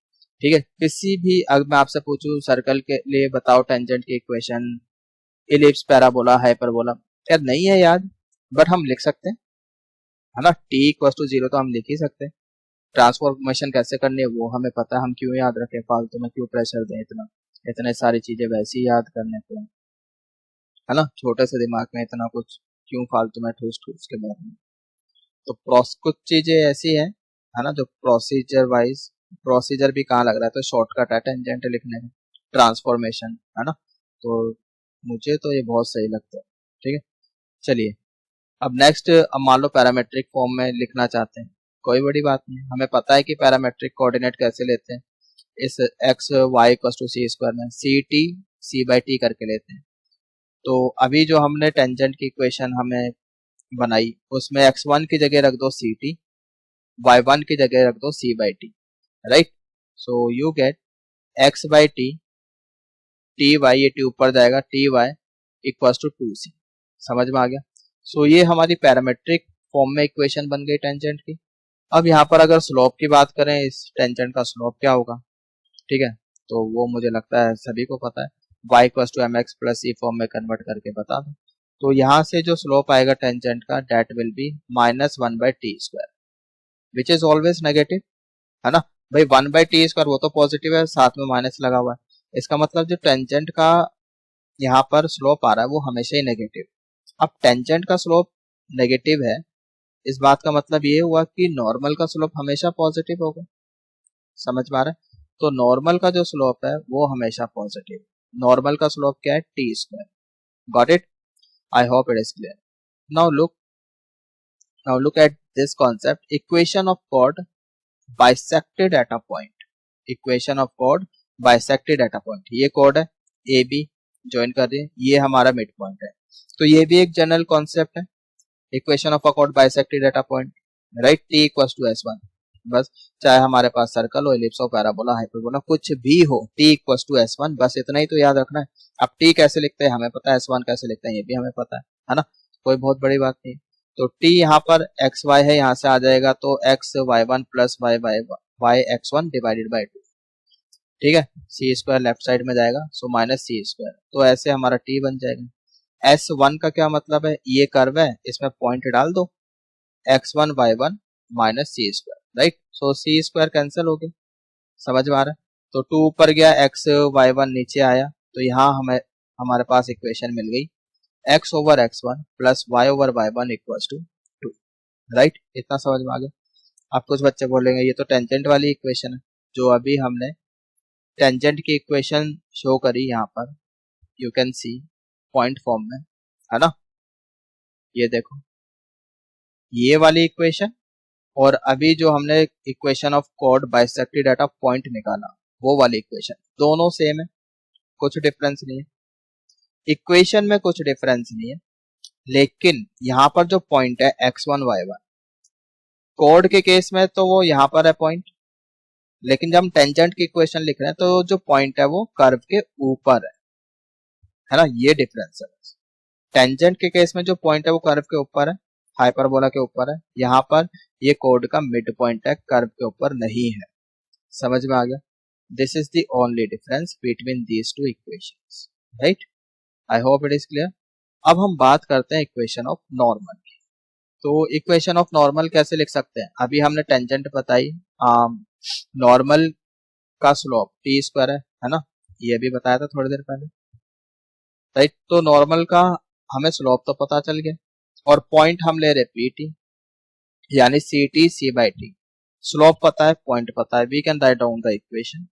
ठीक है, किसी भी अगर मैं आपसे पूछूं सर्कल के लिए बताओ टेंजेंट की इक्वेशन, इलिप्स, पैराबोला, हाइपरबोला, यार नहीं है याद, बट हम लिख सकते हैं, है ना। टी इक्वल टू 0 तो हम लिख ही सकते हैं। ट्रांसफॉर्मेशन कैसे करनी है वो हमें पता है, हम क्यों याद रखें, फालतू में क्यों प्रेशर दें इतना, इतने सारी चीजें वैसे ही याद करने को, है ना। छोटे से दिमाग में इतना कुछ क्यों फालतू में ठूस ठूस के बारे में। तो कुछ चीजें ऐसी है ना, जो प्रोसीजर वाइज, प्रोसीजर भी कहाँ लग रहा है, तो शॉर्टकट है टेंजेंट लिखने में, ट्रांसफॉर्मेशन, है ना। तो मुझे तो ये बहुत सही लगता है। ठीक है, चलिए अब नेक्स्ट, अब मान लो पैरामेट्रिक फॉर्म में लिखना चाहते हैं, कोई बड़ी बात नहीं, हमें पता है कि पैरामेट्रिक कोऑर्डिनेट कैसे लेते हैं, इस x y equal to c square में c t c by t करके लेते हैं। तो अभी जो हमने टेंजेंट की इक्वेशन हमें बनाई, उसमें x1 की जगह रख दो सी टी, y1 की जगह रख दो c by t, right. So you get x by t, t y, ये टी ऊपर जाएगा, T Y equal to 2c। समझ में आ गया। सो ये हमारी पैरामेट्रिक फॉर्म में इक्वेशन बन गई टेंजेंट की। अब यहाँ पर अगर स्लोप की बात करें, इस टेंजेंट का स्लोप क्या होगा, ठीक है, तो वो मुझे लगता है सभी को पता है, y equal to m x plus c form में कन्वर्ट करके बता दो। तो यहाँ से जो स्लोप आएगा टेंजेंट का, that will be -1/t², which is always negative, है ना। भाई 1/t² वो तो पॉजिटिव है, साथ में माइनस लगा हुआ है, इसका मतलब जो टेंजेंट का यहाँ पर स्लोप आ रहा है वो हमेशा ही नेगेटिव। अब टेंजेंट का स्लोप नेगेटिव है, इस बात का मतलब ये हुआ कि नॉर्मल का स्लोप हमेशा पॉजिटिव होगा। समझ में आ रहा है। तो नॉर्मल का जो स्लोप है वो हमेशा पॉजिटिव, नॉर्मल का स्लोप क्या है, t²। Got it, I hope it is clear. Now look, at this concept, equation of chord bisected at a point, equation of chord bisected at a point, ये कॉर्ड है ए बी ज्वाइन कर रही है, ये हमारा मिड पॉइंट है। तो ये भी एक जनरल कॉन्सेप्ट है, equation of a chord bisected at a point, right. T equals to S1, बस चाहे हमारे पास सर्कल हो, एलिप्स हो, पैराबोला, हाइपरबोला, कुछ भी हो, टी इक्वल्स टू S1, बस इतना ही तो याद रखना है। अब टी कैसे लिखते हैं हमें पता है, S1 कैसे लिखते हैं ये भी हमें पता है ना, कोई बहुत बड़ी बात नहीं। तो टी यहाँ पर एक्स वाई है, यहाँ से आ जाएगा तो x y one plus y x one divided by 2, ठीक है। सी स्क्वायर लेफ्ट साइड में जाएगा, सो -c², तो ऐसे हमारा टी बन जाएगा। S1 का क्या मतलब है, ये कर्व है, इसमें पॉइंट डाल दो, x1 y1 -c², राइट। सो c² कैंसिल हो गया, समझ में आ रहा है। तो 2 ऊपर गया, x y1 नीचे आया, तो यहाँ हमें हमारे पास इक्वेशन मिल गई, x over x1 plus y over y1 equals to 2, right. इतना समझ में आ गया। अब कुछ बच्चे बोलेंगे ये तो टेंजेंट वाली इक्वेशन है, जो अभी हमने टेंजेंट की इक्वेशन शो करी यहाँ पर, you can see point form में, है ना। ये देखो ये वाली इक्वेशन, और अभी जो हमने equation of chord bisected at a point निकाला, वो वाली इक्वेशन, दोनों सेम है, कुछ डिफरेंस नहीं है, इक्वेशन में कुछ डिफरेंस नहीं है। लेकिन यहाँ पर जो पॉइंट है x1 y1, कॉर्ड के केस में तो वो यहाँ पर है पॉइंट, लेकिन जब हम टेंजेंट की इक्वेशन लिख रहे हैं तो जो पॉइंट है वो कर्व के ऊपर है ना, ये डिफरेंस है। टेंजेंट के केस में जो पॉइंट है वो कर्व के ऊपर है, हाइपरबोला के ऊपर है, यहाँ पर ये कॉर्ड का मिड पॉइंट है, कर्व के ऊपर नहीं है। समझ में आ गया। This is the only difference between these two equations, right. I hope it is clear. अब हम बात करते हैं इक्वेशन ऑफ नॉर्मल की। तो इक्वेशन ऑफ नॉर्मल कैसे लिख सकते हैं, अभी हमने टेंजेंट बताई, नॉर्मल का स्लोप t² है ना, ये भी बताया था थोड़ी देर पहले, राइट। तो नॉर्मल का हमें स्लोप तो पता चल गया, और पॉइंट हम ले रहे pt, यानी c t c by t, slope पता है, पॉइंट पता है, we can write down the equation,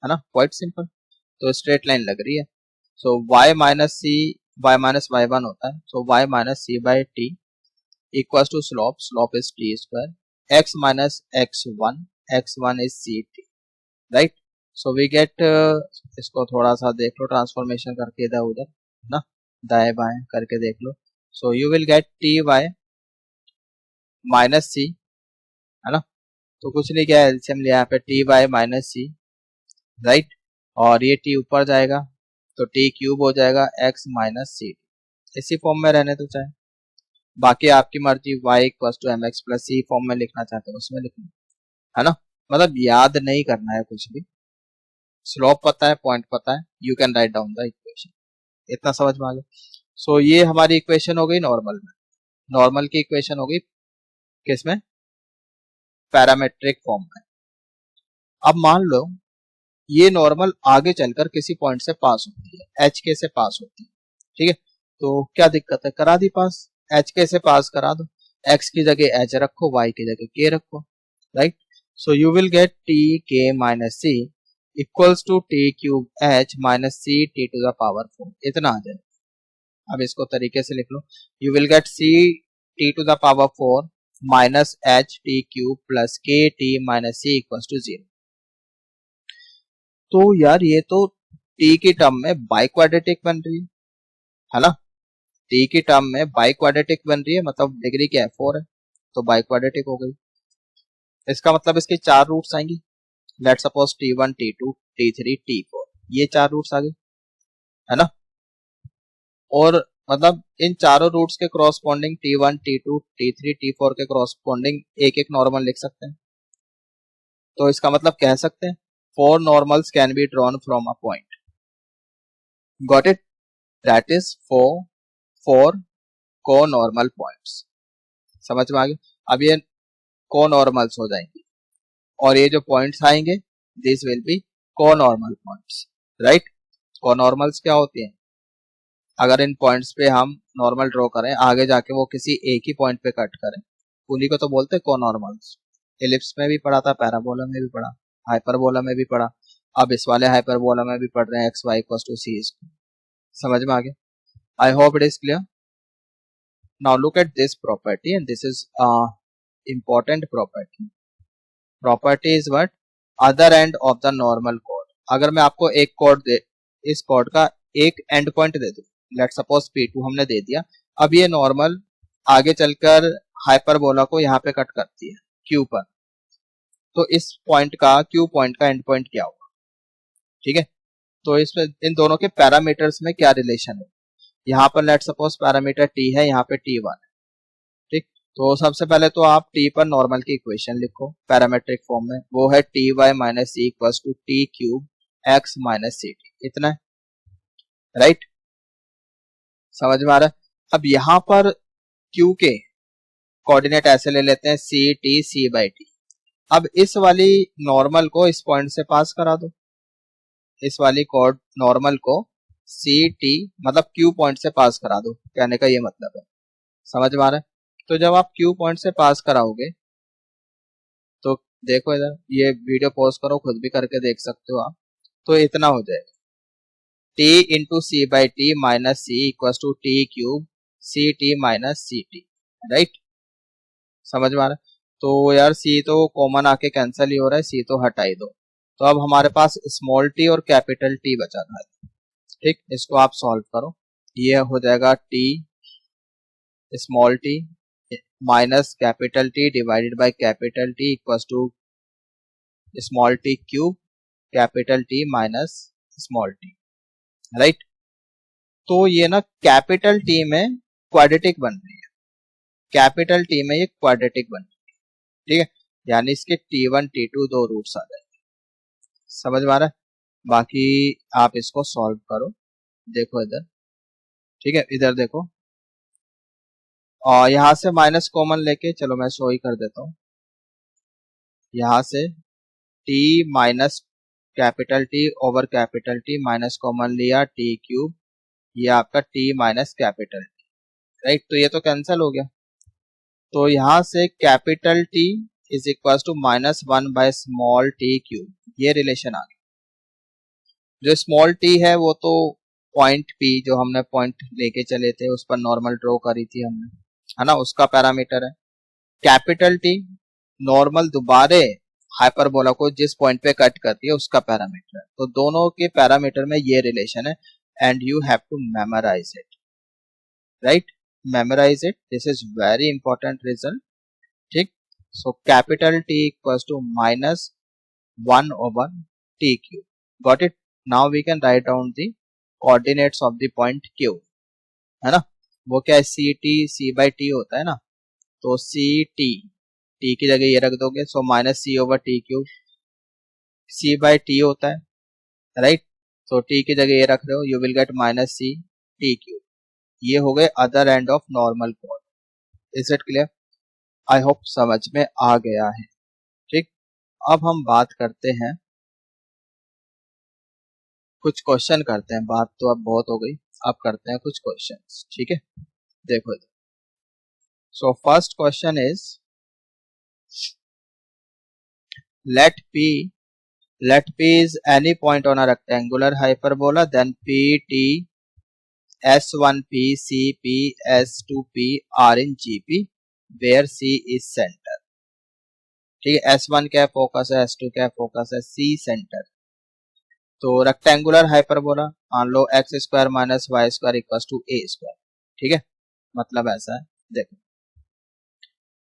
है ना, क्वाइट सिंपल। तो स्ट्रेट लाइन लग रही है, so y minus c, y minus y one होता है, so y minus c by t equals to slope, slope is t², x minus x1 is c t, right. So we get, इसको थोड़ा सा देख लो ट्रांसफॉर्मेशन करके इधर उधर ना, दाएं बाएं करके देख लो। So you will get t y minus c, है ना, तो कुछ नहीं किया, एलसीएम लिया यहाँ पे टी वाई माइनस सी, राइट। और ये टी ऊपर जाएगा, तो टी क्यूब हो जाएगा एक्स माइनस सी टी। इसी फॉर्म में रहने तो चाहे, बाकी आपकी मर्जी, y equal to m x plus c form में लिखना चाहते हो उसमें लिखना, है ना। मतलब याद नहीं करना है कुछ भी, स्लोप पता है, पॉइंट पता है, you can write down the equation. इतना समझ में आ गया। सो ये हमारी इक्वेशन हो गई नॉर्मल में। नॉर्मल की इक्वेशन हो गई किसमें, पैरामेट्रिक फॉर्म में। अब मान लो ये नॉर्मल आगे चलकर किसी पॉइंट से पास होती है, एच के से पास होती है, ठीक है। तो क्या दिक्कत है, करा दी पास, एच के से पास करा दो, एक्स की जगह एच रखो, वाई की जगह के रखो, right. So you will get t k minus c equals to t cube h minus c t to the power 4, इतना आ जाए। अब इसको तरीके से लिख लो, you will get c t to the power 4 minus h t cube plus k t minus c equals to 0। तो यार ये तो टी की टर्म में बाई क्वाड्रेटिक बन रही है ना, टी की टर्म में बाई क्वाड्रेटिक बन रही है, मतलब डिग्री क्या है 4 है, तो बाई क्वाड्रेटिक हो गई। इसका मतलब इसके 4 रूट्स आएंगी, let suppose t1 t2 t3 t4, ये 4 रूट्स आ गए, है ना। और मतलब इन चारों रूट्स के corresponding t1 t2 t3 t4 के क्रॉसपोंडिंग एक एक नॉर्मल लिख सकते हैं। तो इसका मतलब कह सकते हैं 4 normals can be drawn from a point, got it, that is 4 co-normal points। समझ में आ गया। अब ये co-normals हो जाएंगे और ये जो पॉइंट्स आएंगे this will be co-normal points, right. co-normals क्या होती हैं, अगर इन पॉइंट्स पे हम नॉर्मल ड्रॉ करें, आगे जाके वो किसी एक ही पॉइंट पे कट करें, उन्हीं को तो बोलते हैं co-normals। एलिप्स में भी पढ़ा था, पैराबोला में भी पढ़ा, हाइपरबोला में भी पढ़ा, अब इस वाले हाइपरबोला में भी पढ़ रहे हैं, एक्स वाई इक्वल टू सी। समझ में आ गया, I hope it is clear. Now look at this property and this is important property। Property is what, other end of the normal code. अगर मैं आपको एक कोड दे, इस कोड का एक एंड पॉइंट दे दूं, लेट सपोज P2 हमने दे दिया, अब ये नॉर्मल आगे चलकर हाइपरबोला को यहाँ पे कट करती है Q पर, तो इस पॉइंट का, Q पॉइंट का एंड पॉइंट क्या होगा, ठीक है। तो इसमें इन दोनों के पैरामीटर्स में क्या रिलेशन है, यहाँ पर लेट सपोज पैरामीटर t है, यहाँ पे t1 है, ठीक। तो सबसे पहले तो आप t पर नॉर्मल की इक्वेशन लिखो पैरामेट्रिक फॉर्म में, वो है t y minus c equal to t cube x minus c t, इतना है, राइट। समझ में आ रहा है। अब यहाँ पर q के कोऑर्डिनेट ऐसे ले लेते हैं c t c by t. अब इस वाली नॉर्मल को इस पॉइंट से पास करा दो, इस वाली कोड नॉर्मल को सी टी मतलब क्यू पॉइंट से पास करा दो, कहने का ये मतलब है। समझ में आ रहा है। तो जब आप क्यू पॉइंट से पास कराओगे तो देखो इधर, ये वीडियो पॉज करो, खुद भी करके देख सकते हो आप। तो इतना हो जाएगा t into c by t minus c equal to t cube c t minus c t, right. समझ में आ रहा है। तो यार सी तो कॉमन आके कैंसिल ही हो रहा है, सी तो हटा ही दो। तो अब हमारे पास स्मॉल टी और कैपिटल टी बचा था, ठीक। इसको आप सॉल्व करो, ये हो जाएगा t small t minus capital T divided by capital T equal to small t cube capital T minus small t, right. तो ये ना कैपिटल टी में क्वाड्रेटिक बन रही है, कैपिटल टी में ये क्वाड्रेटिक बन रही है, ठीक है। यानी इसके t1 t2 दो रूट्स आ जाएंगे। समझ में आ रहा है। बाकी आप इसको सॉल्व करो, देखो इधर, ठीक है, इधर देखो, और यहां से माइनस कॉमन लेके, चलो मैं शो ही कर देता हूं, यहां से t minus capital T over capital T minus common लिया टी क्यूब, ये आपका t minus capital T, right. तो ये तो कैंसिल हो गया, तो यहां से capital T is equal to minus 1 by small t cube, ये रिलेशन आ गया। जो स्मॉल टी है वो तो पॉइंट पी, जो हमने पॉइंट लेके चले थे उस पर नॉर्मल ड्रॉ करी थी हमने, है ना, उसका पैरामीटर है। कैपिटल टी नॉर्मल दोबारे हाइपरबोला को जिस पॉइंट पे कट करती है उसका पैरामीटर है। तो दोनों के पैरामीटर में ये रिलेशन है and you have to memorise it, right. Memorise it, this is very important result, ठीक। So capital t equals to minus 1 over t cube, got it. Now we can write down the coordinates of the point q, है ना। वो क्या है, c t c by t होता है ना, तो सी टी, टी की जगह ये रख दोगे, so minus c over t cube, c by t होता है, राइट। तो टी की जगह ये रख रहे हो, you will get minus c t cube. ये हो गए अदर एंड ऑफ नॉर्मल कोड। Is it clear? I hope समझ में आ गया है। ठीक, अब हम बात करते हैं, कुछ क्वेश्चन करते हैं, बात तो अब बहुत हो गई, अब करते हैं कुछ क्वेश्चंस। ठीक है, देखो। So first question is, let p is any point on a rectangular hyperbola, then pt s1p cp s2p are in gp where c is center। ठीक है, s1 क्या फोकस है, s2 क्या फोकस है, c सेंटर। तो रेक्टेंगुलर हाइपरबोला, मान लो x square minus y square equal to a square. ठीक है, मतलब ऐसा है, देखो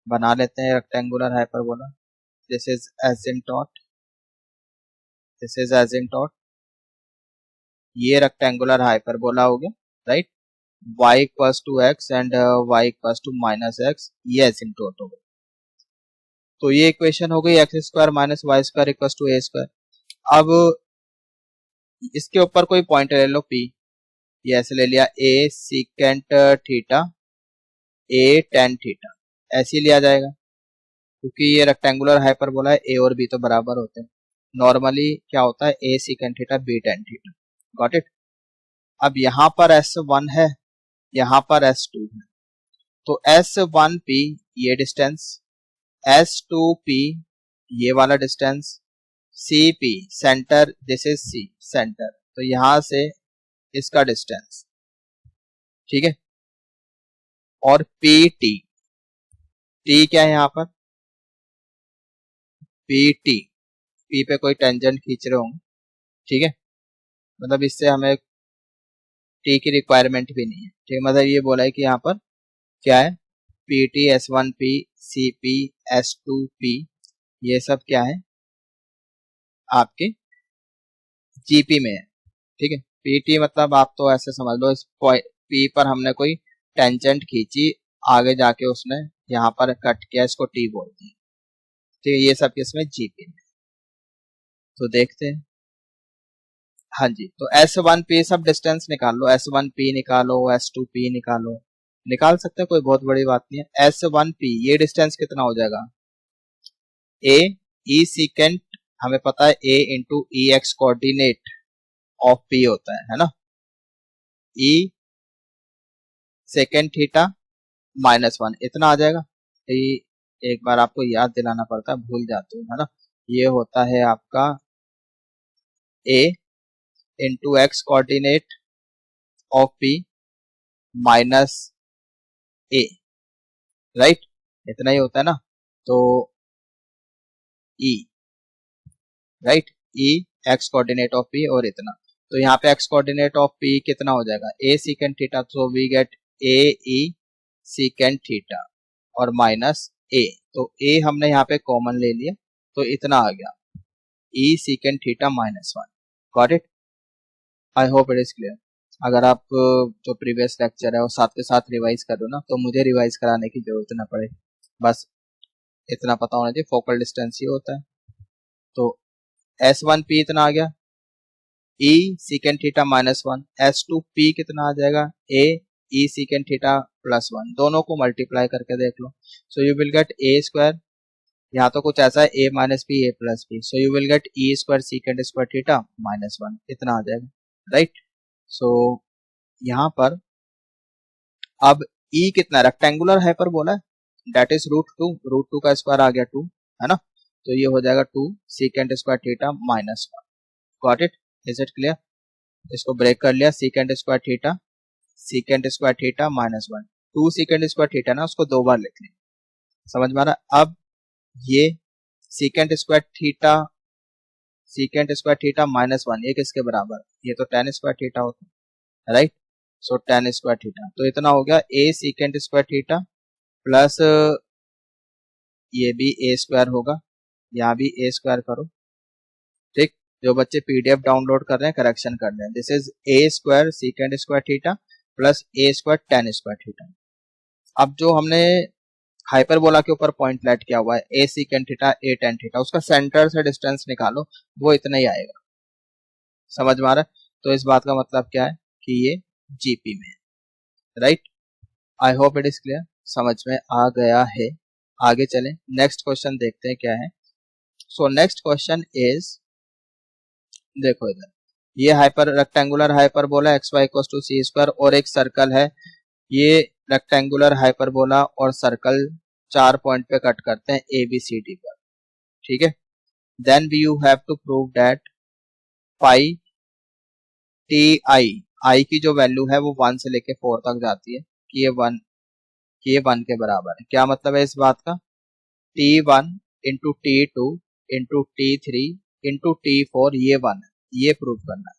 बना लेते हैं rectangular hyperbola. This is asymptote, this is asymptote, ये रेक्टेंगुलर हाइपरबोला हो गया, right. y equals to x and y equals to minus x, ये एसिम्टोट हो गया। तो ये इक्वेशन हो गई x square minus y square equals to a square. अब इसके ऊपर कोई पॉइंट ले लो p, ये ऐसे ले लिया, a secant theta a tan theta, ऐसे ही लिया जाएगा क्योंकि ये रेक्टेंगुलर हाइपरबोला है, a और b तो बराबर होते हैं। नॉर्मली क्या होता है, a secant theta b tan theta, got it. अब यहाँ पर S1 है, यहाँ पर S2 है, तो S1P ये डिस्टेंस, S2P ये वाला distance, CP centre, this is C centre, तो यहां से इसका डिस्टेंस, ठीक है। और PT, T क्या है यहाँ पर, PT, P पे कोई टेंजेंट खींच रहे होंगे, ठीक है, मतलब इससे हमें T की रिक्वायरमेंट भी नहीं है। ठीक है, मतलब ये बोला है कि यहाँ पर क्या है, PT S1P CP S2P ये सब क्या है आपके GP में है। ठीक है, PT मतलब आप तो ऐसे समझ लो, इस P पर हमने कोई टेंजेंट खींची, आगे जाके उसने यहाँ पर कट किया, इसको T बोलते हैं। ठीक है, ये सब किसमें, GP में। तो देखते हैं, हाँ जी, तो S1P सब डिस्टेंस निकाल लो, S1P निकालो, S2P निकालो, निकाल सकते हैं, कोई बहुत बड़ी बात नहीं है। S1P ये डिस्टेंस कितना हो जाएगा, A E सीकेंट, हमें पता है A into E x coordinate of P होता है ना, E second theta minus one, इतना आ जाएगा। एक बार आपको याद दिलाना पड़ता है, भूल जाते हो, है ना। ये होता है आपका A into x coordinate of P minus A, right, इतना ही होता है ना। तो E, right, E x coordinate of P और इतना, तो यहाँ पे एक्स कोऑर्डिनेट ऑफ P कितना हो जाएगा, A सीकेंट थीटा, तो we get A E secant theta और माइनस A, तो A हमने यहाँ पे कॉमन ले लिया, तो इतना आ गया E secant theta minus one, got it. I hope it is clear. अगर आप जो प्रीवियस लेक्चर है वो साथ के साथ रिवाइज कर दो ना, तो मुझे रिवाइज कराने की जरूरत ना पड़े, बस इतना पता होना चाहिए, फोकल डिस्टेंस ही होता है। तो S1P इतना आ गया, E secant theta minus one, S2P कितना आ जाएगा, A E secant theta plus one, दोनों को मल्टीप्लाई करके देख लो, so you will get A square, यहाँ तो कुछ ऐसा है A minus b A plus b, so you will get E square secant square theta minus one, इतना आ जाएगा, राइट। सो यहाँ पर अब E कितना, रेक्टेंगुलर हाइपरबोला है, दैट इज रूट टू का स्क्वायर आ गया 2, है ना, तो ये हो जाएगा 2 secant square theta minus one, got it, is it clear. इसको ब्रेक कर लिया, secant square theta minus one, 2 secant square theta ना, उसको दो बार लिख लिया, समझ में आ रहा। अब ये secant square theta minus one, ये किसके बराबर, ये तो टेन स्क्वायर थीटा होता है, राइट। सो टेन स्क्वायर थीटा, तो इतना हो गया A secant square theta plus ये भी A स्क्वायर होगा, यहाँ भी A स्क्वायर करो, ठीक, जो बच्चे पीडीएफ डाउनलोड कर रहे हैं करेक्शन कर रहे हैं, this is a square secant square theta plus A square ten square theta. अब जो हमने हाइपरबोला के ऊपर पॉइंट लेट किया हुआ है ए सीकेंड थीटा ए टेन थीटा, उसका सेंटर से डिस्टेंस निकालो, वो इतना ही आएगा। समझ में आ रहा है? तो इस बात का मतलब क्या है कि ये जीपी में है, right. I hope it is clear, समझ में आ गया है। आगे चलें, नेक्स्ट क्वेश्चन देखते हैं क्या है। सो नेक्स्ट क्वेश्चन इज, देखो इधर ये hyper rectangular hyperbola x y equals to c square और एक सर्कल है, ये रेक्टेंगुलर हाइपरबोला और सर्कल 4 पॉइंट पे कट करते हैं ए बी सी डी पर, ठीक है। Then we you have to prove that pi t i की जो वैल्यू है वो 1 से लेके 4 तक जाती है कि ये 1 के बराबर है। क्या मतलब है इस बात का? T1 into T2 into T3 into T4 ये 1 है, ये प्रूव करना है,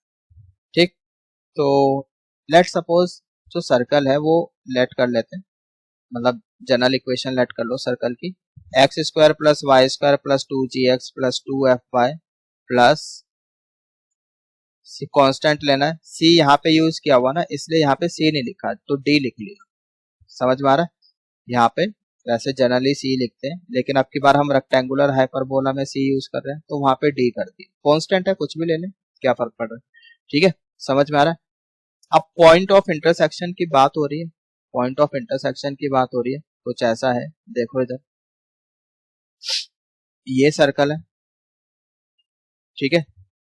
ठीक। तो लेट सपोज जो सर्कल है वो लेट कर लेते हैं, मतलब जनरल इक्वेशन लेट कर लो सर्कल की, x square plus y square plus 2gx plus 2fy plus constant लेना है। सी यहाँ पे यूज किया हुआ ना, इसलिए यहाँ पे सी नहीं लिखा तो डी लिख लिया। समझ में आ रहा है? यहाँ पे वैसे जनरली सी लिखते हैं, लेकिन अब की बार हम रेक्टेंगुलर हाइपरबोला में सी यूज कर रहे हैं तो वहां पे डी कर दी। कांस्टेंट है, कुछ भी ले लें, क्या फर्क पड़ रहा है, ठीक है। समझ में आ रहा है? अब पॉइंट ऑफ इंटरसेक्शन की बात हो रही है, पॉइंट ऑफ इंटरसेक्शन की बात हो रही है, कुछ ऐसा है, देखो इधर ये सर्कल है, ठीक है,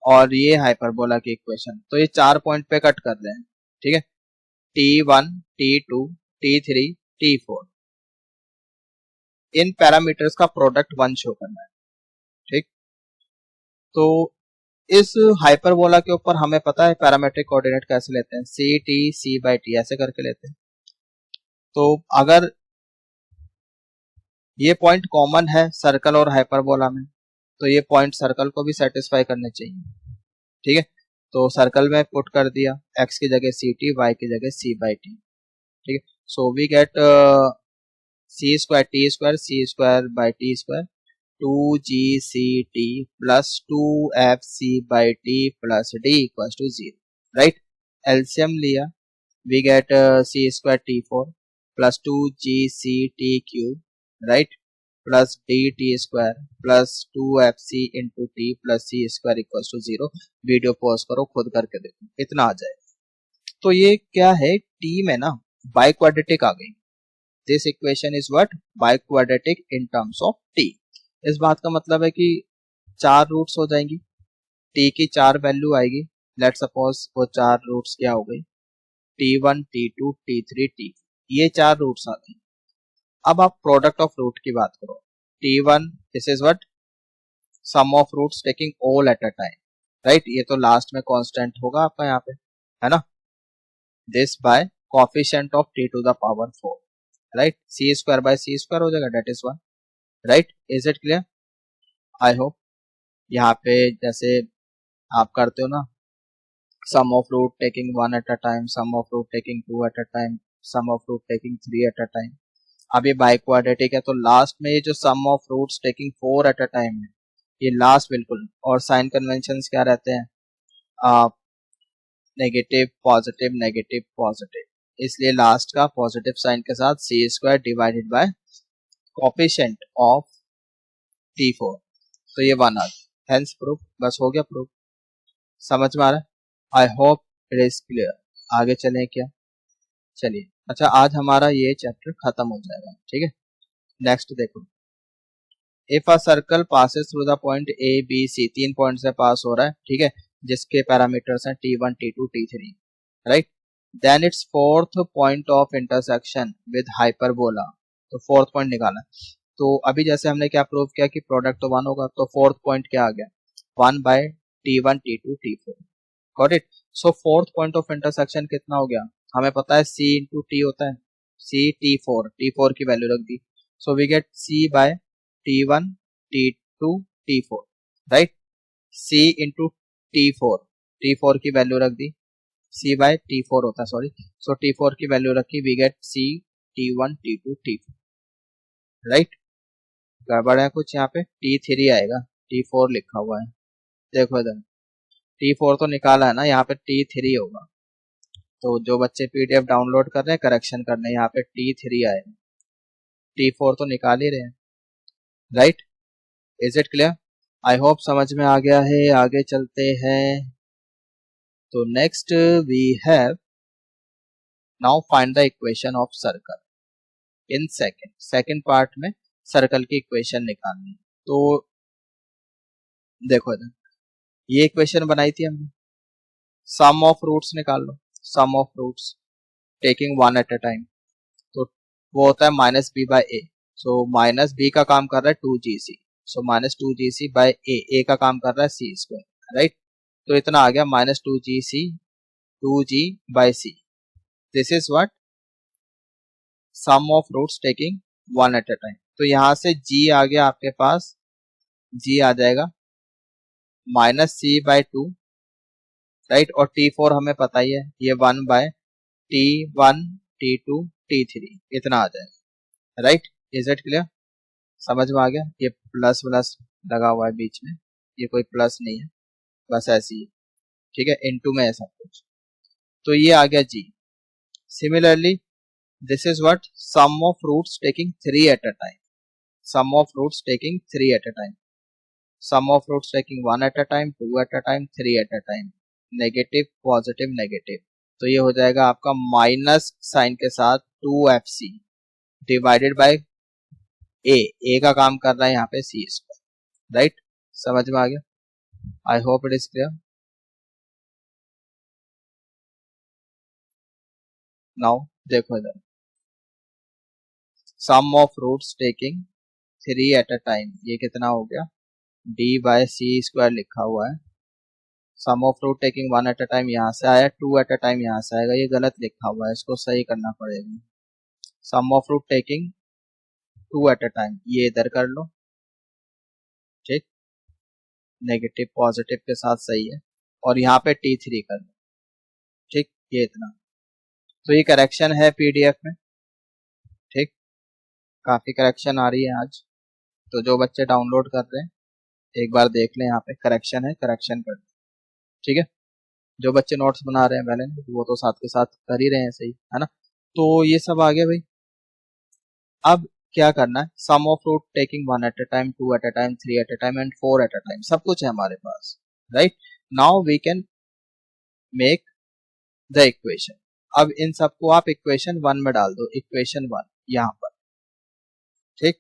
और ये हाइपरबोला की इक्वेशन, तो ये 4 पॉइंट पे कट कर रहे हैं, ठीक है। T1 T2 T3 T4 इन पैरामीटर्स का प्रोडक्ट 1 शो करना है, ठीक। तो इस हाइपरबोला के ऊपर हमें पता है पैरामेट्रिक कोऑर्डिनेट कैसे लेते हैं, c t c by t ऐसे करके लेते हैं। तो अगर ये पॉइंट कॉमन है सर्कल और हाइपरबोला में, तो ये पॉइंट सर्कल को भी सेटिस्फाई करने चाहिए, ठीक है। तो सर्कल में पुट कर दिया, एक्स की जगह सी टी, वाई की जगह सी बाई टी, ठीक है। So we get c square by t square 2gct plus 2fc by t plus d equals to 0, right. LCM लिया, we get c square t four plus 2gct cube, right, plus d t square plus 2fc into t plus c square equals to 0। Video pause करो, खुद करके देखो, इतना आ जाए। तो ये क्या है, टी में ना बाई क्वाड्रेटिक आ गई। This equation is what, by quadratic in terms of T. इस बात का मतलब है कि 4 रूट्स हो जाएंगी, टी की 4 वैल्यू आएगी। लेट सपोज वो 4 रूट्स क्या हो गई, T1 T2 T3 T, ये 4 रूट्स आ गई। अब आप प्रोडक्ट ऑफ रूट की बात करो, T1 this is what, sum of roots taking all at a time, right. ये तो लास्ट में कांस्टेंट होगा आपका यहाँ पे, है ना, this by coefficient of t to the power 4, right. C square by c square हो जाएगा, that is 1, right. Is it clear? I hope यहाँ पे जैसे आप करते हो ना, sum of root taking 1 at a time, sum of root taking 2 at a time, sum of root taking 3 at a time. अब ये बाई क्वाड्रेटिक है तो लास्ट में ये जो sum of roots taking 4 at a time है, ये लास्ट बिल्कुल, और साइन कन्वेंशंस क्या रहते हैं, नेगेटिव पॉजिटिव नेगेटिव पॉजिटिव, इसलिए लास्ट का पॉजिटिव साइन के साथ c square divided by coefficient of T4, तो ये 1 आ गया, हेंस प्रूफ, बस हो गया प्रूफ। समझ में आ रहा है? आई होप इट इज क्लियर। आगे चलें क्या? चलिए, अच्छा आज हमारा ये चैप्टर खत्म हो जाएगा, ठीक है। नेक्स्ट देखो, if a circle passes through the point A B C, 3 point से पास हो रहा है, ठीक है, जिसके पैरामीटर्स हैं T1 T2 T3, right. Then it's fourth point of intersection with hyperbola, तो फोर्थ पॉइंट निकालना। तो अभी जैसे हमने क्या प्रूव किया कि प्रोडक्ट तो 1 होगा, तो फोर्थ पॉइंट क्या आ गया, 1 by T1 T2 T4, got it. So fourth point of intersection कितना हो गया, हमें पता है C इंटू टी होता है, C T4 की वैल्यू रख दी, so we get C by T1 T2 T4, right. C into T4 की वैल्यू रख दी, C बाय T4 होता है, सॉरी, सो T4 की वैल्यू रखी, we get C T1 T2 T4, right. गड़बड़ है कुछ यहाँ पे, T3 आएगा, T4 लिखा हुआ है, देखो इधर T4 तो निकाला है ना, यहाँ पे T3 होगा। तो जो बच्चे PDF डाउनलोड कर रहे हैं करेक्शन करने, यहाँ पे T3 आए, T4 तो निकाल ही रहे हैं, right. Is it clear? I hope समझ में आ गया है। आगे चलते हैं। तो next we have now find the equation of circle in second part में सर्कल की इक्वेशन निकालनी। तो देखो इधर ये इक्वेशन बनाई थी हमने, सम ऑफ रूट्स निकाल लो, sum of roots taking one at a time. तो वो होता है minus b by a. So minus b का काम कर रहा है 2gc, so minus 2gc bye ए का काम कर रहा है सी स्क्वायर, राइट। तो इतना आ गया minus 2gc 2g by c. This is what sum of roots taking one at a time. तो यहां से g आ गया आपके पास, g आ जाएगा माइनस सी बाय 2, राइट। और T4 हमें पता ही है, ये 1 बाय T1 T2 T3 इतना आ जाएगा, राइट। Is it clear? समझ में आ गया? ये प्लस प्लस लगा हुआ है बीच में, ये कोई प्लस नहीं है, बस ऐसी है, ठीक है। इनटू में है सब कुछ। तो ये आ गया जी। Similarly this is what sum of roots taking 3 at a time, sum of roots taking 3 at a time, sum of roots taking 1 at a time, 2 at a time, 3 at a time, negative positive negative. तो ये हो जाएगा आपका माइनस साइन के साथ 2fc डिवाइडेड बाय ए का काम कर रहा है यहाँ पे सी स्क्वायर, राइट। समझ में आ गया? I hope it is clear. Now देखो इधर sum of roots taking 3 at a time, ये कितना हो गया d बाय सी स्क्वायर लिखा हुआ है। Sum of root taking 1 at a time यहाँ से आया, 2 एट अ टाइम यहाँ से आएगा, ये गलत लिखा हुआ है, इसको सही करना पड़ेगा। Sum of root taking 2 at a time, ये इधर कर लो, ठीक, नेगेटिव पॉजिटिव के साथ सही है। और यहाँ पे T3 कर लो, ठीक, ये इतना। तो ये करेक्शन है PDF में, ठीक, काफी करेक्शन आ रही है आज। तो जो बच्चे डाउनलोड कर रहे हैं एक बार देख लें, यहाँ पे करेक्शन है, करेक्शन कर, ठीक है। जो बच्चे नोट्स बना रहे हैं पहले वो तो साथ के साथ कर ही रहे हैं, सही है ना। तो ये सब आ गया भाई। अब क्या करना है, sum of root taking 1 at a time, 2 at a time, 3 at a time and 4 at a time, सब कुछ है हमारे पास, right. Now we can make the equation. अब इन सबको आप इक्वेशन 1 में डाल दो, इक्वेशन 1 यहाँ पर, ठीक,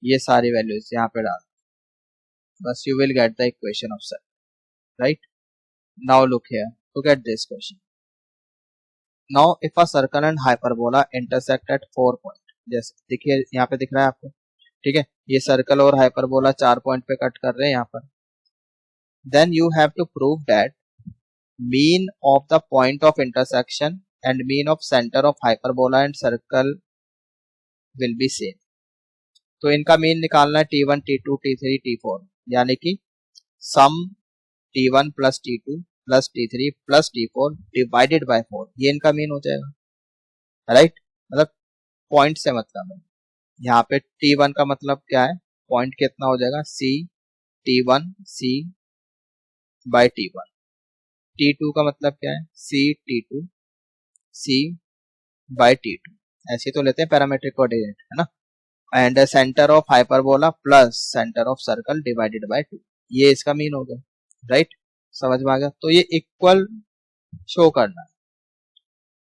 ये सारी वैल्यूज यहाँ पे डाल दो, बस you will get the equation of set, right. Now look here, look at this question. Now if a circle and hyperbola intersect at 4 point, जैसे देखिए यहाँ पे दिख रहा है आपको, ठीक है। ये सर्कल और हाइपरबोला 4 पॉइंट पे कट कर रहे हैं यहाँ पर। Then you have to prove that mean of the point of intersection and mean of centre of hyperbola and circle will be same. तो इनका मीन निकालना है T1 T2 T3 T4, यानी कि सम T1 plus T2 plus T3 plus T4 divided by 4, ये इनका मीन हो जाएगा, राइट। मतलब पॉइंट से मतलब है, यहाँ पे T1 का मतलब क्या है, पॉइंट कितना हो जाएगा C T1 C by T1। T2 का मतलब क्या है C T2 C bye T2, ऐसे तो लेते हैं पैरामीट्रिक कोऑर्डिनेट, है ना। And centre of hyperbola plus centre of circle divided by 2, ये इसका मीन हो गया, राइट। समझ में आ गया? तो ये इक्वल शो करना है,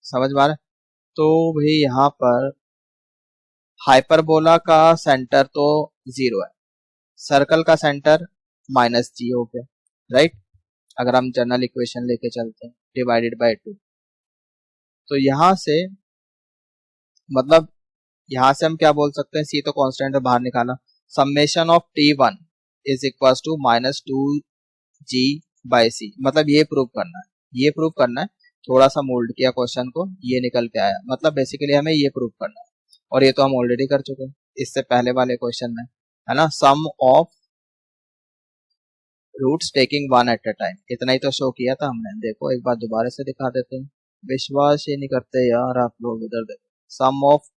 समझ में आ रहा है? तो भाई यहाँ पर हाइपरबोला का सेंटर तो 0 है, सर्कल का सेंटर -g हो गया, राइट। अगर हम जनरल इक्वेशन लेके चलते हैं डिवाइडेड बाय 2, तो यहाँ से मतलब यहाँ से हम क्या बोल सकते हैं, c तो कांस्टेंट है, बाहर निकाला, summation of T1 is equal to -2g by c, मतलब ये प्रूव करना है, ये प्रूव करना है। थोड़ा सा मोल्ड किया क्वेश्चन को, ये निकल के आया, मतलब बेसिकली हमें ये प्रूव करना है, और ये तो हम ऑलरेडी कर चुके हैं इससे पहले वाले क्वेश्चन में, है ना। Sum of roots taking 1 at a time, इतना ही तो शो किया था हमने। देखो एक बार दोबारा से दिखा देते हैं, विश्वास ही नहीं करते यार आप लोग। इधर देखो, sum of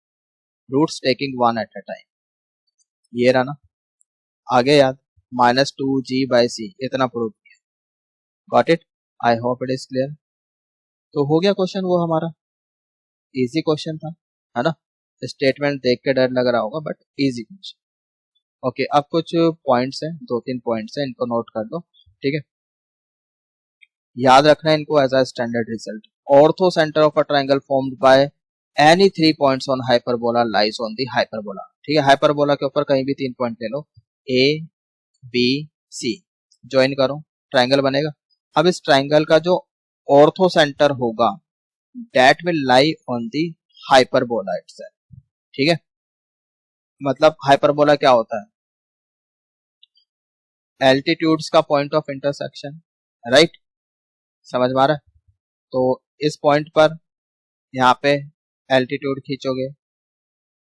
roots taking 1 at a time, ये रहा ना। आगे याद -2g बाय c, इतना प्रूव किया, got it? I hope it is clear. तो हो गया क्वेश्चन वो हमारा, इजी क्वेश्चन था, है ना? स्टेटमेंट देख के डर लग रहा होगा बट इजी क्वेश्चन। ओके, अब कुछ पॉइंट्स हैं, 2-3 पॉइंट्स हैं, इनको नोट कर लो, ठीक है? याद रखना है इनको as a standard result. Orthocentre of a triangle formed by any 3 points on hyperbola lies on the hyperbola. ठीक है, हाइपरबोला के ऊपर कहीं भी 3 पॉइंट ले लो, ए बी सी, ज्वाइन करो, ट्रायंगल बनेगा। अब इस ट्रायंगल का जो ऑर्थो सेंटर होगा that will lie on the hyperbola itself. ठीक है, मतलब हाइपरबोला क्या होता है? एल्टीट्यूड्स का पॉइंट ऑफ इंटरसेक्शन, राइट? समझ में आ रहा है? तो इस पॉइंट पर यहाँ पे एल्टीट्यूड खींचोगे,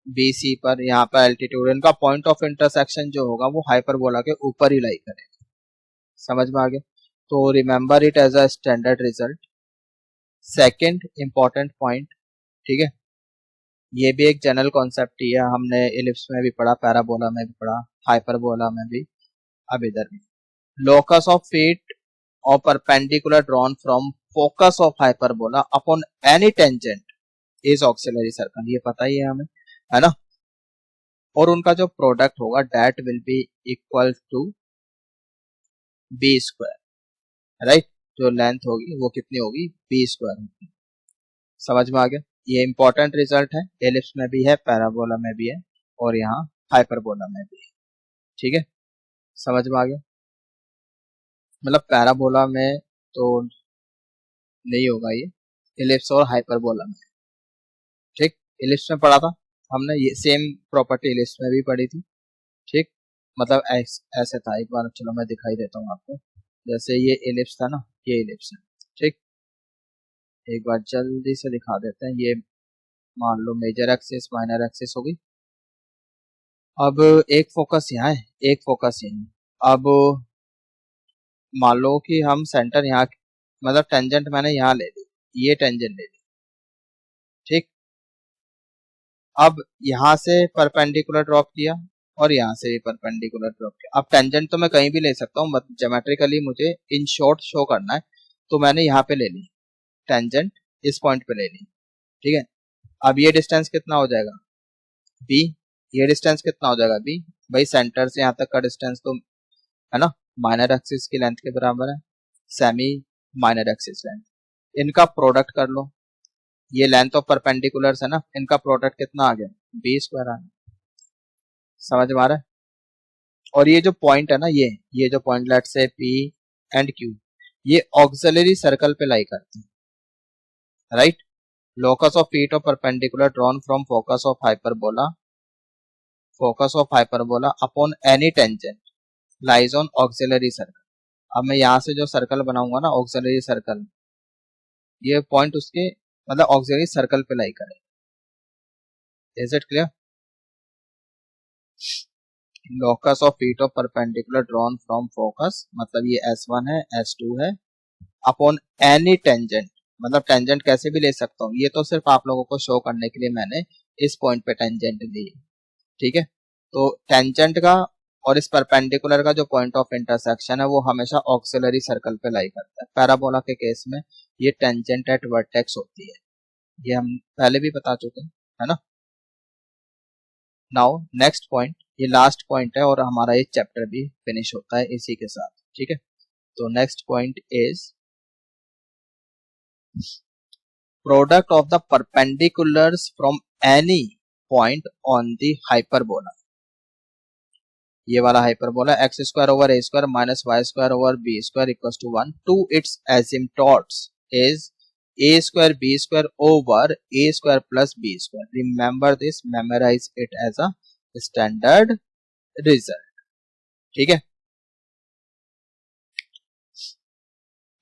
BC पर यहाँ पे एल्टीट्यूड, इनका पॉइंट ऑफ इंटरसेक्शन जो होगा वो हाइपरबोला के ऊपर ही लाई करेगा। समझ में आ गया? तो remember it as a standard result. Second important point, ठीक है, ये भी एक जनरल कॉन्सेप्ट ही है, हमने इलिप्स में भी पढ़ा, पैराबोला में भी पढ़ा, हाइपरबोला में भी, अब इधर भी। लोकस ऑफ फीट और perpendicular drawn from focus of hyperbola upon any tangent is auxiliary circle, ये पता ही है हमें, है ना? और उनका जो प्रोडक्ट होगा that will be equal to b square, right? जो लेंथ होगी वो कितनी होगी? बी स्क्वायर होगी। समझ में आ गया? ये इंपॉर्टेंट रिजल्ट है, एलिप्स में भी है, पैराबोला में भी है, और यहाँ हाइपरबोला में भी है। ठीक है, समझ में आ गया? मतलब पैराबोला में तो नहीं होगा ये, एलिप्स और हाइपरबोला में। ठीक, एलिप्स में पढ़ा था हमने, ये सेम प्रॉपर्टी एलिप्स में भी पढ़ी थी। ठीक, मतलब ऐसे था, एक बार चलो मैं दिखाई देता हूँ आपको। जैसे ये एलिप्स था ना, ये एलिप्स है, ठीक? एक बार जल्दी से दिखा देते हैं। ये मान लो मेजर एक्सिस माइनर एक्सिस होगी। अब एक फोकस यहाँ है, एक फोकस यहाँ। अब मान लो कि हम सेंटर यहाँ, मतलब टेंजेंट मैंने यहाँ ले ली, ये टेंजेंट ले ली, ठीक? अब यहाँ से परपेंडिकुलर ड्रॉप किया और यहाँ से भी परपेंडिकुलर ड्रॉप किया। अब टेंजेंट तो मैं कहीं भी ले सकता हूँ, ज्योमेट्रिकली मुझे इन शॉर्ट शो करना है, तो मैंने यहाँ पे ले ली टेंजेंट, इस पॉइंट पे ले ली, ठीक है? अब ये डिस्टेंस कितना हो जाएगा? बी। ये डिस्टेंस कितना हो जाएगा? बी। भाई सेंटर से यहाँ तक का डिस्टेंस तो, है ना, माइनर एक्सिस की लेंथ के बराबर है, सेमी माइनर एक्सिस लेंथ। इनका प्रोडक्ट कर लो, ये लेंथ ऑफ परपेंडिकुलर्स है ना, इनका प्रोडक्ट कितना आ गया? बी स्क्वायर आ गया। समझ में आ रहा है? और ये जो पॉइंट है ना, ये जो पॉइंट लेट से P एंड Q, ये ऑक्सिलरी सर्कल पे लाई करते हैं, right? Locus of feet of perpendicular drawn from focus of hyperbola upon any tangent lies on auxiliary circle. अब मैं यहाँ से जो सर्कल बनाऊंगा ना, ऑक्सिलरी सर्कल, ये पॉइंट उसके मतलब ऑक्सिलरी सर्कल पे लाई करेगा। Is it clear? Locus of feet of perpendicular drawn from focus, मतलब ये S1 है, S2 है, अपॉन एनी टेंजेंट, मतलब टेंजेंट कैसे भी ले सकता हूँ, ये तो सिर्फ आप लोगों को शो करने के लिए मैंने इस पॉइंट पे टेंजेंट ली, ठीक है? तो टेंजेंट का और इस परपेंडिकुलर का जो पॉइंट ऑफ इंटरसेक्शन है वो हमेशा ऑक्सिलरी सर्कल पे लाई करता है। पैराबोला के केस में ये टेंजेंट एट वर्टेक्स होती है, ये हम पहले भी बता चुके हैं, है ना? नाउ नेक्स्ट पॉइंट, ये लास्ट पॉइंट है और हमारा ये चैप्टर भी फिनिश होता है इसी के साथ, ठीक है? तो next point is product of the perpendiculars from any point on the hyperbola. ये वाला hyperbola x square over a square minus y square over b square equals to 1 to its asymptotes is a square b square over a square plus b square. Remember this, memorise it as a standard result, ठीक है?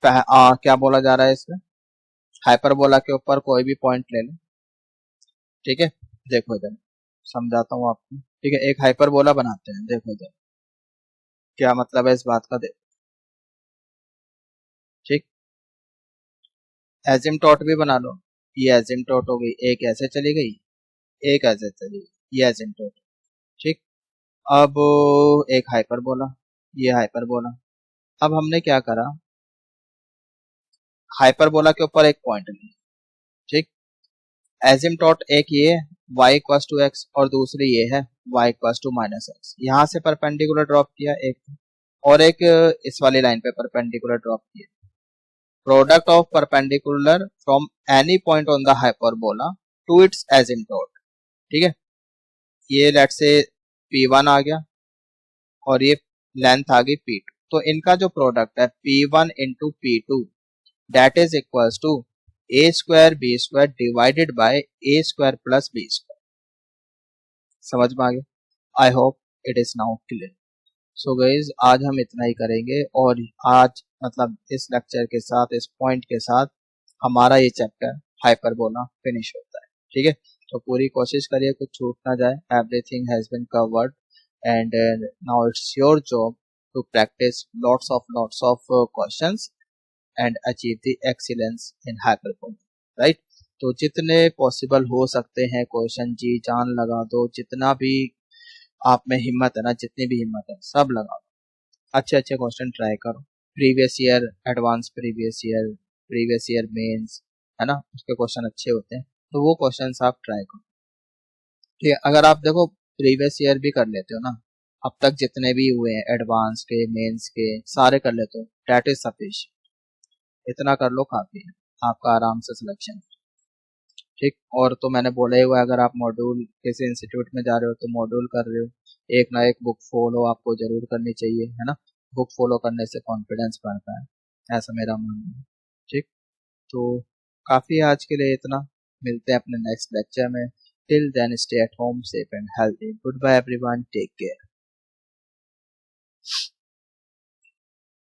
क्या बोला जा रहा है इसमें? हाइपरबोला के ऊपर कोई भी पॉइंट ले लो, ठीक है? देखो इधर समझाता हूँ आपको, ठीक है? एक हाइपरबोला बनाते हैं, देखो इधर क्या मतलब है इस बात का, देखो, ठीक? एजिम्टोट भी बना लो, ये एजिम्टोट हो गई, एक ऐसे चली गई, एक ऐसे चली गई, ये एजिम्टोट, ठीक? अब एक हाइपरबोला, ये हाइपरबोला। अब हमने क्या करा, हाइपरबोला के ऊपर एक पॉइंट लें, ठीक। एजिम्पटोट एक ये y इक्वल्स टू एक्स और दूसरी ये है y equals to minus x. यहाँ से परपेंडिकुलर ड्रॉप किया एक, और एक इस वाली लाइन पे परपेंडिकुलर ड्रॉप किया। Product of perpendicular from any point on the hyperbola to its asymptote, ठीक है। ये लेट्स से P1 आ गया और ये लेंथ आ गई P2, तो इनका जो प्रोडक्ट है P1 into P2 that is equals to a square b square divided by a square plus b square. समझ में आ गया? I hope it is now clear. So guys आज हम इतना ही करेंगे, और आज मतलब इस लेक्चर के साथ, इस पॉइंट के साथ हमारा ये चैप्टर हाइपरबोला फिनिश होता है, ठीक है। तो पूरी कोशिश करिए कुछ छूट ना जाए। Everything has been covered and now it's your job to practise lots of questions and achieve the excellence in hyperbola, right. तो जितने पॉसिबल हो सकते हैं क्वेश्चन जी जान लगा दो, जितना भी आप में हिम्मत है ना, जितनी भी हिम्मत है सब लगा दो, अच्छे अच्छे क्वेश्चन ट्राई करो। Previous year advance, previous year mains, है ना, उसके क्वेश्चन अच्छे होते हैं, तो वो क्वेश्चंस आप ट्राई करो, ठीक है। अगर आप देखो प्रीवियस ईयर भी कर लेते हो ना, अब तक जितने भी हुए हैं एडवांस के मेंस के सारे कर लेते हो, दैट इज सफिशिएंट। इतना कर लो काफी है, आपका आराम से सिलेक्शन, ठीक। और तो मैंने बोला ही हुआ है, अगर आप मॉड्यूल किसी इंस्टीट्यूट में जा रहे हो तो मॉड्यूल कर रहे हो, एक ना एक बुक फॉलो आपको जरूर करनी चाहिए, है ना। बुक फॉलो करने से कॉन्फिडेंस बढ़ता है, ऐसा मेरा मानना है, ठीक। तो काफी है आज के लिए इतना, मिलते हैं अपने नेक्स्ट लेक्चर में। Till then stay at home safe and healthy. Goodbye everyone, take care.